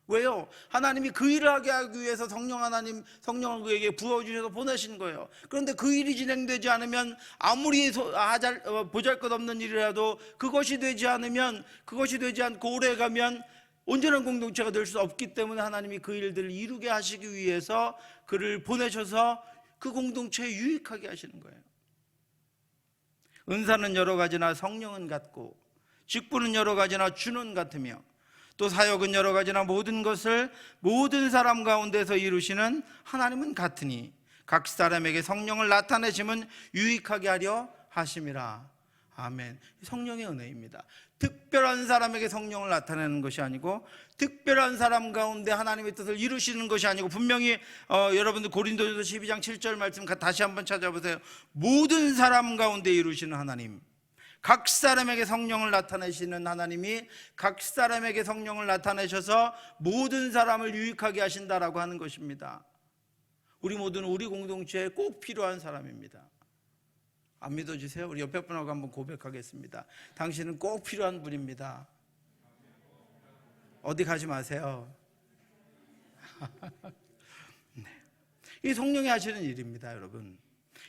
왜요? 하나님이 그 일을 하게 하기 위해서 성령을 그에게 부어주셔서 보내신 거예요. 그런데 그 일이 진행되지 않으면 아무리 보잘것없는 일이라도 그것이 되지 않고 오래 가면 온전한 공동체가 될 수 없기 때문에 하나님이 그 일들을 이루게 하시기 위해서 그를 보내셔서 그 공동체에 유익하게 하시는 거예요. 은사는 여러 가지나 성령은 같고, 직분은 여러 가지나 주는 같으며, 또 사역은 여러 가지나 모든 것을 모든 사람 가운데서 이루시는 하나님은 같으니 각 사람에게 성령을 나타내심은 유익하게 하려 하심이라. 아멘. 성령의 은혜입니다. 특별한 사람에게 성령을 나타내는 것이 아니고, 특별한 사람 가운데 하나님의 뜻을 이루시는 것이 아니고, 분명히 여러분들 고린도전서 12장 7절 말씀 다시 한번 찾아보세요. 모든 사람 가운데 이루시는 하나님, 각 사람에게 성령을 나타내시는 하나님이 각 사람에게 성령을 나타내셔서 모든 사람을 유익하게 하신다라고 하는 것입니다. 우리 모두는 우리 공동체에 꼭 필요한 사람입니다. 안 믿어주세요? 우리 옆에 분하고 한번 고백하겠습니다. 당신은 꼭 필요한 분입니다. 어디 가지 마세요. 네. 이 성령이 하시는 일입니다, 여러분.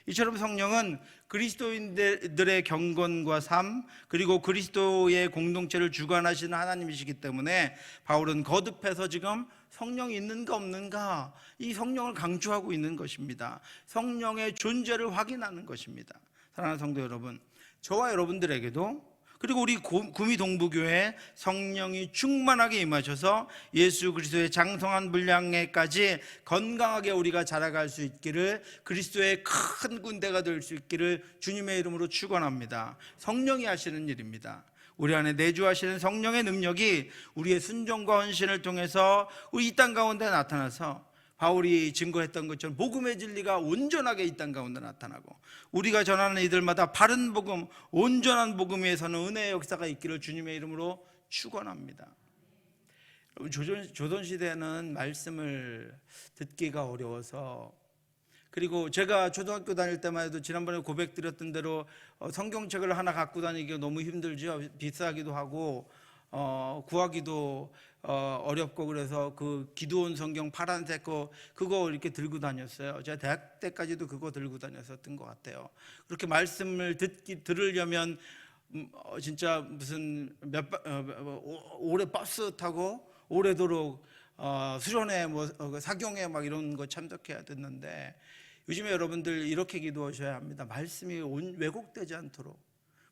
이처럼 성령은 그리스도인들의 경건과 삶, 그리고 그리스도의 공동체를 주관하시는 하나님이시기 때문에 바울은 거듭해서 지금 성령이 있는가 없는가, 이 성령을 강조하고 있는 것입니다. 성령의 존재를 확인하는 것입니다. 사랑하는 성도 여러분, 저와 여러분들에게도, 그리고 우리 구미 동부교회 성령이 충만하게 임하셔서 예수 그리스도의 장성한 분량에까지 건강하게 우리가 자라갈 수 있기를, 그리스도의 큰 군대가 될 수 있기를 주님의 이름으로 축원합니다. 성령이 하시는 일입니다. 우리 안에 내주하시는 성령의 능력이 우리의 순종과 헌신을 통해서 우리 이 땅 가운데 나타나서 바울이 증거했던 것처럼 복음의 진리가 온전하게 이 땅 가운데 나타나고, 우리가 전하는 이들마다 바른 복음, 온전한 복음 위에서는 은혜의 역사가 있기를 주님의 이름으로 축원합니다. 조선시대에는 말씀을 듣기가 어려워서, 그리고 제가 초등학교 다닐 때만 해도 지난번에 고백드렸던 대로 성경책을 하나 갖고 다니기가 너무 힘들죠. 비싸기도 하고 구하기도 어렵고, 그래서 그 기도원 성경 파란색 그거 이렇게 들고 다녔어요. 제가 대학 때까지도 그거 들고 다녔었던 것 같아요. 그렇게 말씀을 들으려면 진짜 무슨 오래 버스 타고 오래도록 수련회 사경회 막 이런 거 참석해야 됐는데, 요즘에 여러분들 이렇게 기도하셔야 합니다. 말씀이 왜곡되지 않도록,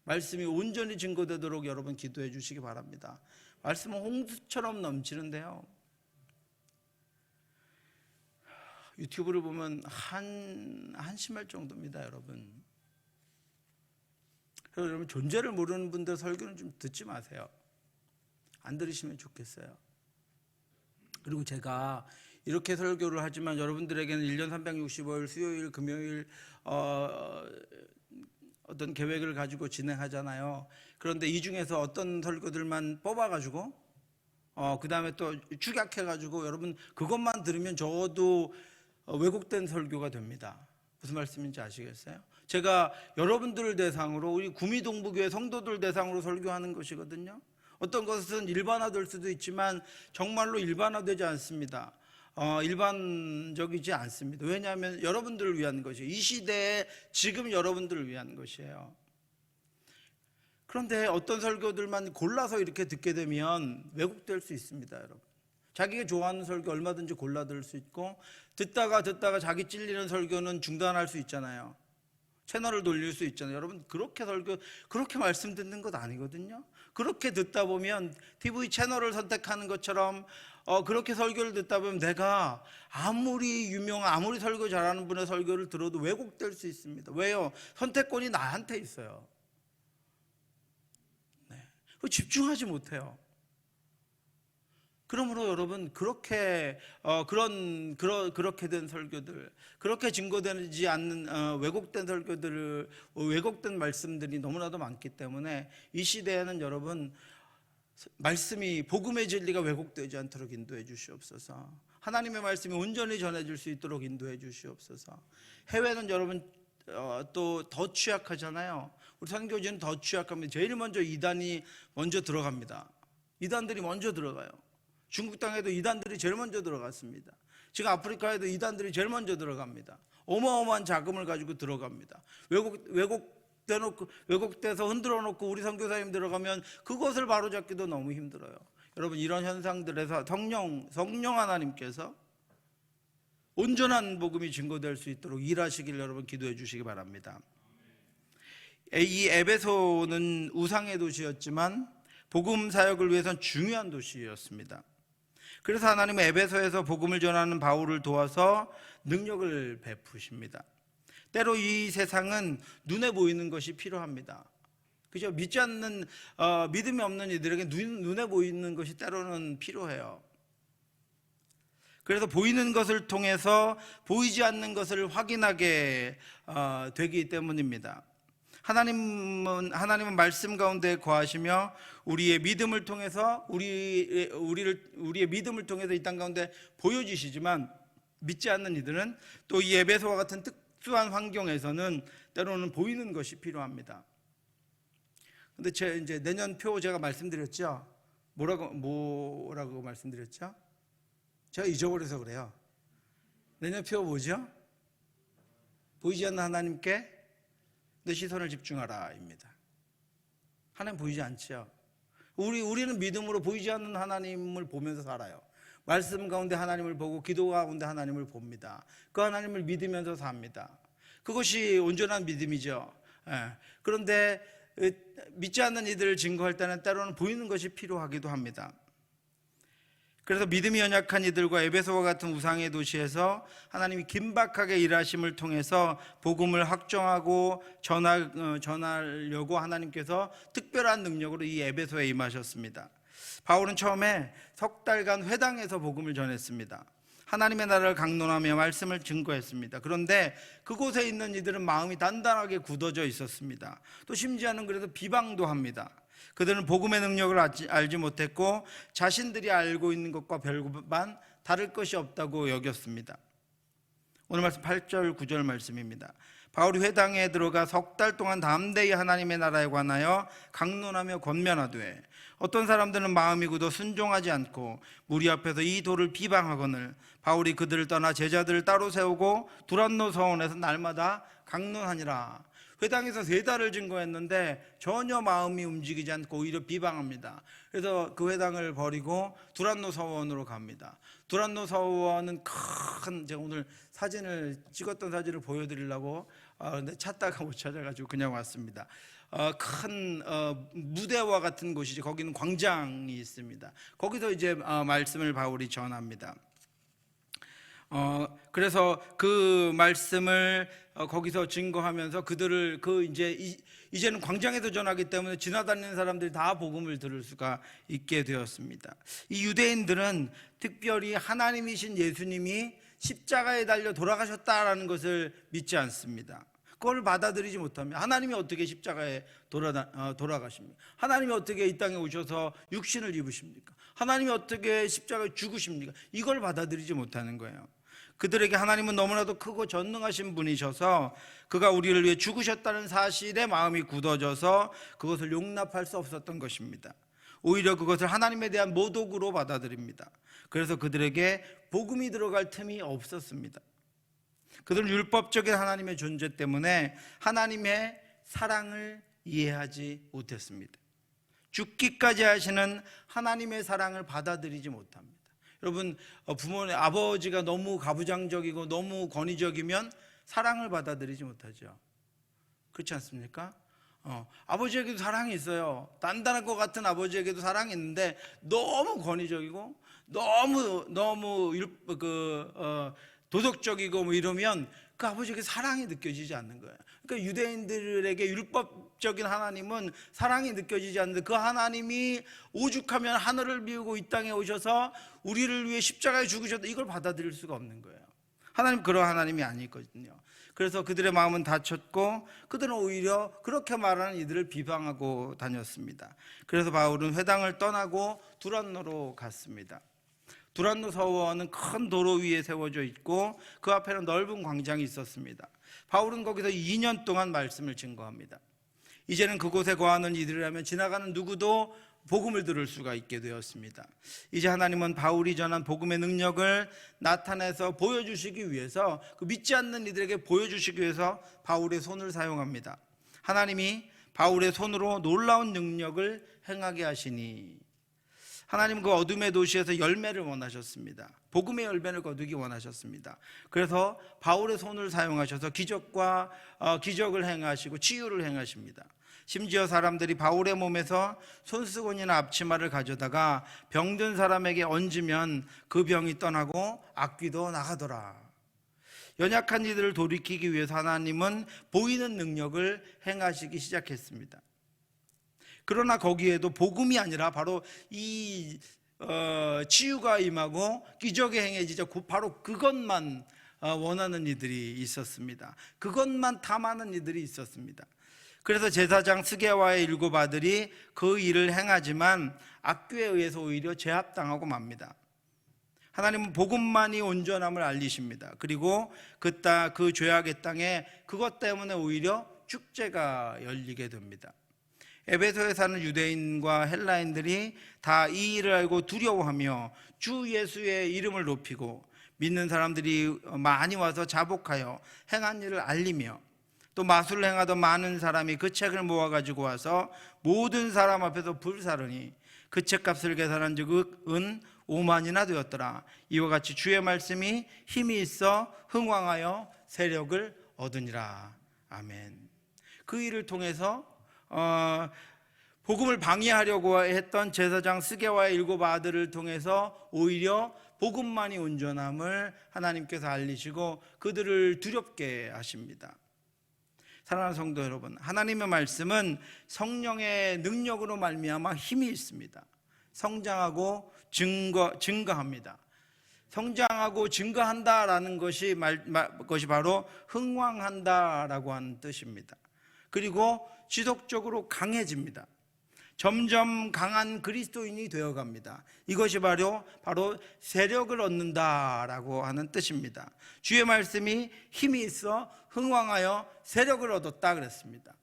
말씀이 온전히 증거되도록 여러분 기도해 주시기 바랍니다. 말씀은 홍수처럼 넘치는데요, 유튜브를 보면 한심할 정도입니다, 여러분. 그래서 여러분, 존재를 모르는 분들 설교는 좀 듣지 마세요. 안 들으시면 좋겠어요. 그리고 제가 이렇게 설교를 하지만 여러분들에게는 1년 365일 수요일 금요일 어떤 계획을 가지고 진행하잖아요. 그런데 이 중에서 어떤 설교들만 뽑아가지고 그 다음에 또 축약해가지고 여러분 그것만 들으면 저도 왜곡된 설교가 됩니다. 무슨 말씀인지 아시겠어요? 제가 여러분들을 대상으로, 우리 구미동부교회 성도들 대상으로 설교하는 것이거든요. 어떤 것은 일반화될 수도 있지만 정말로 일반화되지 않습니다. 일반적이지 않습니다. 왜냐하면 여러분들을 위한 것이에요. 이 시대에 지금 여러분들을 위한 것이에요. 그런데 어떤 설교들만 골라서 이렇게 듣게 되면 왜곡될 수 있습니다, 여러분. 자기가 좋아하는 설교 얼마든지 골라 들을 수 있고, 듣다가 자기 찔리는 설교는 중단할 수 있잖아요. 채널을 돌릴 수 있잖아요. 여러분, 그렇게 말씀 듣는 것 아니거든요. 그렇게 듣다 보면 TV 채널을 선택하는 것처럼 그렇게 설교를 듣다 보면 내가 아무리 설교 잘하는 분의 설교를 들어도 왜곡될 수 있습니다. 왜요? 선택권이 나한테 있어요. 네. 집중하지 못해요. 그러므로 여러분, 그렇게 된 설교들, 그렇게 증거되지 않는 왜곡된 설교들을, 왜곡된 말씀들이 너무나도 많기 때문에 이 시대에는 여러분, 말씀이, 복음의 진리가 왜곡되지 않도록 인도해 주시옵소서. 하나님의 말씀이 온전히 전해질 수 있도록 인도해 주시옵소서. 해외는 여러분 또 더 취약하잖아요. 우리 선교지는 더 취약합니다. 제일 먼저 이단이 먼저 들어갑니다. 이단들이 먼저 들어가요. 중국 땅에도 이단들이 제일 먼저 들어갔습니다. 지금 아프리카에도 이단들이 제일 먼저 들어갑니다. 어마어마한 자금을 가지고 들어갑니다. 왜곡돼서 흔들어 놓고 우리 선교사님 들어가면 그것을 바로잡기도 너무 힘들어요. 여러분, 이런 현상들에서 성령 하나님께서 온전한 복음이 증거될 수 있도록 일하시길 여러분 기도해 주시기 바랍니다. 이 에베소는 우상의 도시였지만 복음 사역을 위해서는 중요한 도시였습니다. 그래서 하나님은 에베소에서 복음을 전하는 바울을 도와서 능력을 베푸십니다. 때로 이 세상은 눈에 보이는 것이 필요합니다. 그죠? 믿지 않는 믿음이 없는 이들에게 눈에 보이는 것이 때로는 필요해요. 그래서 보이는 것을 통해서 보이지 않는 것을 확인하게 되기 때문입니다. 하나님은 말씀 가운데 거하시며 우리의 믿음을 통해서 우리의 믿음을 통해서 이 땅 가운데 보여주시지만, 믿지 않는 이들은 또 이 에베소와 같은 특수한 환경에서는 때로는 보이는 것이 필요합니다. 근데 이제 내년 표 제가 말씀드렸죠. 뭐라고 말씀드렸죠? 제가 잊어버려서 그래요. 내년 표 뭐죠? 보이지 않는 하나님께 내 시선을 집중하라입니다. 하나님 보이지 않죠? 우리는 믿음으로 보이지 않는 하나님을 보면서 살아요. 말씀 가운데 하나님을 보고 기도 가운데 하나님을 봅니다. 그 하나님을 믿으면서 삽니다. 그것이 온전한 믿음이죠. 그런데 믿지 않는 이들을 증거할 때는 때로는 보이는 것이 필요하기도 합니다. 그래서 믿음이 연약한 이들과 에베소와 같은 우상의 도시에서 하나님이 긴박하게 일하심을 통해서 복음을 확정하고 전하려고 하나님께서 특별한 능력으로 이 에베소에 임하셨습니다. 바울은 처음에 석 달간 회당에서 복음을 전했습니다. 하나님의 나라를 강론하며 말씀을 증거했습니다. 그런데 그곳에 있는 이들은 마음이 단단하게 굳어져 있었습니다. 또 심지어는 그래서 비방도 합니다. 그들은 복음의 능력을 알지 못했고 자신들이 알고 있는 것과 별반 다를 것이 없다고 여겼습니다. 오늘 말씀 8절 9절 말씀입니다. 바울이 회당에 들어가 석 달 동안 담대히 하나님의 나라에 관하여 강론하며 권면하되 어떤 사람들은 마음이 굳어 순종하지 않고 무리 앞에서 이 도를 비방하거늘 바울이 그들을 떠나 제자들을 따로 세우고 두란노 서원에서 날마다 강론하니라. 회당에서 3달을 증거했는데 전혀 마음이 움직이지 않고 오히려 비방합니다. 그래서 그 회당을 버리고 두란노 서원으로 갑니다. 두란노 서원은 제가 오늘 찍었던 사진을 보여드리려고 근데 찾다가 못 찾아가지고 그냥 왔습니다. 큰 무대와 같은 곳이죠. 거기는 광장이 있습니다. 거기서 이제 말씀을 바울이 전합니다. 그래서 그 말씀을 거기서 증거하면서 그들을 이제는 광장에서 전하기 때문에 지나다니는 사람들이 다 복음을 들을 수가 있게 되었습니다. 이 유대인들은 특별히 하나님이신 예수님이 십자가에 달려 돌아가셨다라는 것을 믿지 않습니다. 그걸 받아들이지 못하면 하나님이 어떻게 십자가에 돌아가십니까? 하나님이 어떻게 이 땅에 오셔서 육신을 입으십니까? 하나님이 어떻게 십자가에 죽으십니까? 이걸 받아들이지 못하는 거예요. 그들에게 하나님은 너무나도 크고 전능하신 분이셔서 그가 우리를 위해 죽으셨다는 사실에 마음이 굳어져서 그것을 용납할 수 없었던 것입니다. 오히려 그것을 하나님에 대한 모독으로 받아들입니다. 그래서 그들에게 복음이 들어갈 틈이 없었습니다. 그들은 율법적인 하나님의 존재 때문에 하나님의 사랑을 이해하지 못했습니다. 죽기까지 하시는 하나님의 사랑을 받아들이지 못합니다. 여러분, 아버지가 너무 가부장적이고 너무 권위적이면 사랑을 받아들이지 못하죠. 그렇지 않습니까? 아버지에게도 사랑이 있어요. 단단할 것 같은 아버지에게도 사랑이 있는데 너무 권위적이고 너무 도덕적이고 이러면 그 아버지에게 사랑이 느껴지지 않는 거예요. 그러니까 유대인들에게 율법적인 하나님은 사랑이 느껴지지 않는데 그 하나님이 오죽하면 하늘을 비우고 이 땅에 오셔서 우리를 위해 십자가에 죽으셨다, 이걸 받아들일 수가 없는 거예요. 하나님 그런 하나님이 아니거든요. 그래서 그들의 마음은 닫혔고 그들은 오히려 그렇게 말하는 이들을 비방하고 다녔습니다. 그래서 바울은 회당을 떠나고 두란노로 갔습니다. 두란노 서원은 큰 도로 위에 세워져 있고 그 앞에는 넓은 광장이 있었습니다. 바울은 거기서 2년 동안 말씀을 증거합니다. 이제는 그곳에 거하는 이들이라면 지나가는 누구도 복음을 들을 수가 있게 되었습니다. 이제 하나님은 바울이 전한 복음의 능력을 나타내서 보여주시기 위해서, 그 믿지 않는 이들에게 보여주시기 위해서 바울의 손을 사용합니다. 하나님이 바울의 손으로 놀라운 능력을 행하게 하시니, 하나님 그 어둠의 도시에서 열매를 원하셨습니다. 복음의 열매를 거두기 원하셨습니다. 그래서 바울의 손을 사용하셔서 기적을 행하시고 치유를 행하십니다. 심지어 사람들이 바울의 몸에서 손수건이나 앞치마를 가져다가 병든 사람에게 얹으면 그 병이 떠나고 악귀도 나가더라. 연약한 이들을 돌이키기 위해서 하나님은 보이는 능력을 행하시기 시작했습니다. 그러나 거기에도 복음이 아니라 바로 이 치유가 임하고 기적이 행해지자 바로 그것만 원하는 이들이 있었습니다. 그것만 탐하는 이들이 있었습니다. 그래서 제사장 스게와의 7 아들이 그 일을 행하지만 악귀에 의해서 오히려 제압당하고 맙니다. 하나님은 복음만이 온전함을 알리십니다. 그리고 그 죄악의 땅에 그것 때문에 오히려 축제가 열리게 됩니다. 에베소에 사는 유대인과 헬라인들이 다 이 일을 알고 두려워하며 주 예수의 이름을 높이고 믿는 사람들이 많이 와서 자복하여 행한 일을 알리며 또 마술을 행하던 많은 사람이 그 책을 모아가지고 와서 모든 사람 앞에서 불사르니 그 책값을 계산한 즉 은 5만이나 되었더라. 이와 같이 주의 말씀이 힘이 있어 흥왕하여 세력을 얻으니라. 아멘. 그 일을 통해서 복음을 방해하려고 했던 제사장 스게와의 7 아들을 통해서 오히려 복음만이 온전함을 하나님께서 알리시고 그들을 두렵게 하십니다. 사랑하는 성도 여러분, 하나님의 말씀은 성령의 능력으로 말미암아 힘이 있습니다. 성장하고 증거합니다. 성장하고 증거한다라는 것이 바로 흥왕한다라고 하는 뜻입니다. 그리고 지속적으로 강해집니다. 점점 강한 그리스도인이 되어갑니다. 이것이 바로 세력을 얻는다라고 하는 뜻입니다. 주의 말씀이 힘이 있어 흥왕하여 세력을 얻었다 그랬습니다.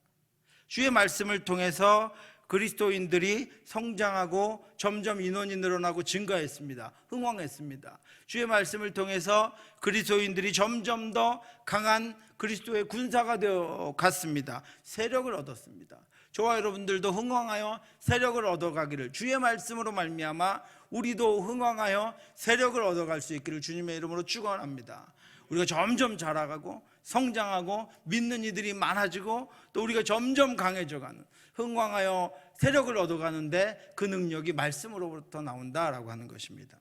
주의 말씀을 통해서 그리스도인들이 성장하고 점점 인원이 늘어나고 증가했습니다. 흥왕했습니다. 주의 말씀을 통해서 그리스도인들이 점점 더 강한 그리스도의 군사가 되어 갔습니다. 세력을 얻었습니다. 저와 여러분들도 흥왕하여 세력을 얻어가기를, 주의 말씀으로 말미암아 우리도 흥왕하여 세력을 얻어갈 수 있기를 주님의 이름으로 축원합니다. 우리가 점점 자라가고 성장하고 믿는 이들이 많아지고 또 우리가 점점 강해져가는, 흥왕하여 세력을 얻어가는데 그 능력이 말씀으로부터 나온다라고 하는 것입니다.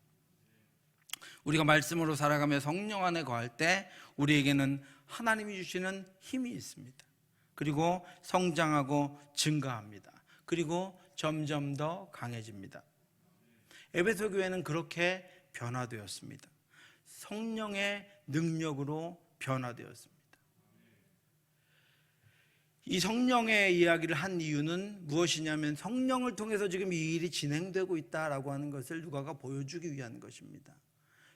우리가 말씀으로 살아가며 성령 안에 거할 때 우리에게는 하나님이 주시는 힘이 있습니다. 그리고 성장하고 증가합니다. 그리고 점점 더 강해집니다. 에베소 교회는 그렇게 변화되었습니다. 성령의 능력으로 변화되었습니다. 이 성령의 이야기를 한 이유는 무엇이냐면 성령을 통해서 지금 이 일이 진행되고 있다라고 하는 것을 누가가 보여주기 위한 것입니다.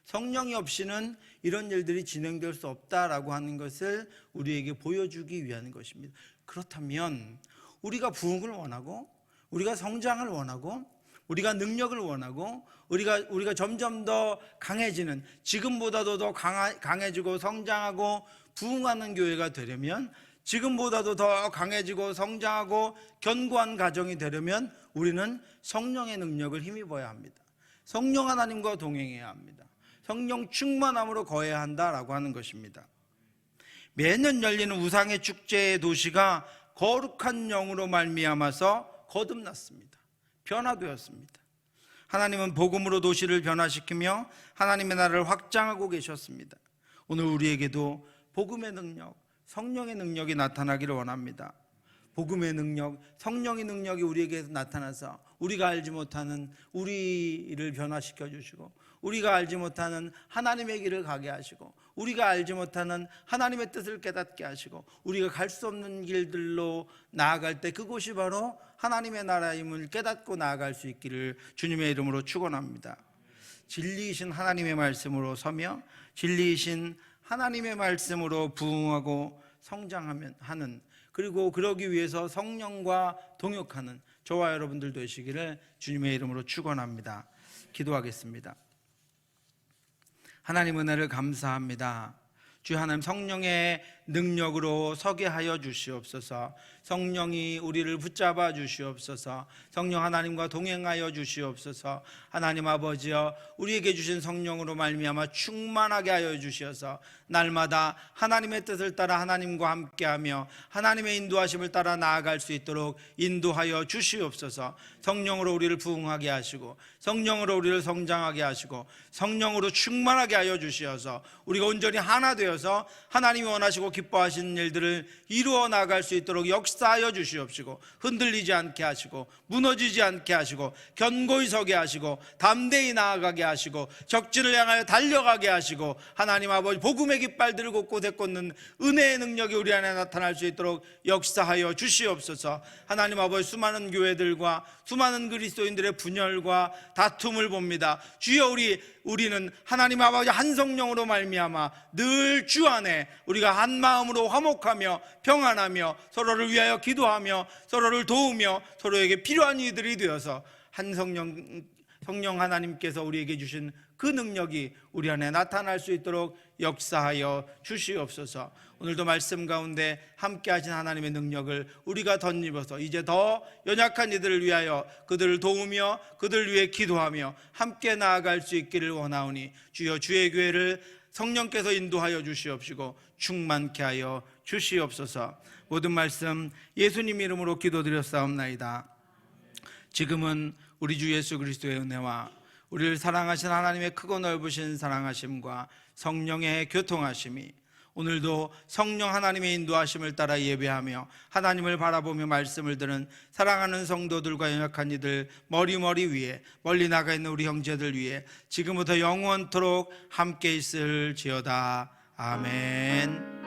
성령이 없이는 이런 일들이 진행될 수 없다라고 하는 것을 우리에게 보여주기 위한 것입니다. 그렇다면 우리가 부흥을 원하고 우리가 성장을 원하고 우리가 능력을 원하고 우리가 점점 더 강해지는, 지금보다도 더 강해지고 성장하고 부흥하는 교회가 되려면, 지금보다도 더 강해지고 성장하고 견고한 가정이 되려면 우리는 성령의 능력을 힘입어야 합니다. 성령 하나님과 동행해야 합니다. 성령 충만함으로 거해야 한다라고 하는 것입니다. 매년 열리는 우상의 축제의 도시가 거룩한 영으로 말미암아서 거듭났습니다. 변화되었습니다. 하나님은 복음으로 도시를 변화시키며 하나님의 나라를 확장하고 계셨습니다. 오늘 우리에게도 복음의 능력, 성령의 능력이 나타나기를 원합니다. 복음의 능력, 성령의 능력이 우리에게서 나타나서 우리가 알지 못하는 우리를 변화시켜 주시고, 우리가 알지 못하는 하나님의 길을 가게 하시고, 우리가 알지 못하는 하나님의 뜻을 깨닫게 하시고, 우리가 갈 수 없는 길들로 나아갈 때 그곳이 바로 하나님의 나라임을 깨닫고 나아갈 수 있기를 주님의 이름으로 축원합니다. 진리이신 하나님의 말씀으로 서며 진리이신 하나님의 말씀으로 부흥하고 성장하는, 그리고 그러기 위해서 성령과 동역하는 저와 여러분들 되시기를 주님의 이름으로 축원합니다. 기도하겠습니다. 하나님 은혜를 감사합니다. 주 하나님, 성령의 능력으로 서게 하여 주시옵소서. 성령이 우리를 붙잡아 주시옵소서. 성령 하나님과 동행하여 주시옵소서. 하나님 아버지여, 우리에게 주신 성령으로 말미암아 충만하게 하여 주시어서 날마다 하나님의 뜻을 따라 하나님과 함께하며 하나님의 인도하심을 따라 나아갈 수 있도록 인도하여 주시옵소서. 성령으로 우리를 부흥하게 하시고 성령으로 우리를 성장하게 하시고 성령으로 충만하게 하여 주시어서 우리가 온전히 하나 되어서 하나님이 원하시고 기뻐하시는 일들을 이루어 나갈 수 있도록 역사하여 주시옵시고 흔들리지 않게 하시고 무너지지 않게 하시고 견고히 서게 하시고 담대히 나아가게 하시고 적진을 향하여 달려가게 하시고 하나님 아버지 복음의 깃발들을 곳곳에 꽂는 은혜의 능력이 우리 안에 나타날 수 있도록 역사하여 주시옵소서. 하나님 아버지, 수많은 교회들과 수많은 그리스도인들의 분열과 다툼을 봅니다. 주여, 우리는 하나님 아버지 한 성령으로 말미암아 늘 주 안에 우리가 한 마음으로 화목하며 평안하며 서로를 위하여 기도하며 서로를 도우며 서로에게 필요한 이들이 되어서 한 성령 하나님께서 우리에게 주신 그 능력이 우리 안에 나타날 수 있도록 역사하여 주시옵소서. 오늘도 말씀 가운데 함께 하신 하나님의 능력을 우리가 덧입어서 이제 더 연약한 이들을 위하여 그들을 도우며 그들을 위해 기도하며 함께 나아갈 수 있기를 원하오니 주여, 주의 교회를 성령께서 인도하여 주시옵시고 충만케 하여 주시옵소서. 모든 말씀 예수님 이름으로 기도드렸사옵나이다. 지금은 우리 주 예수 그리스도의 은혜와 우리를 사랑하신 하나님의 크고 넓으신 사랑하심과 성령의 교통하심이 오늘도 성령 하나님의 인도하심을 따라 예배하며 하나님을 바라보며 말씀을 듣는 사랑하는 성도들과 연약한 이들 머리 위에 멀리 나가 있는 우리 형제들 위에 지금부터 영원토록 함께 있을지어다. 아멘.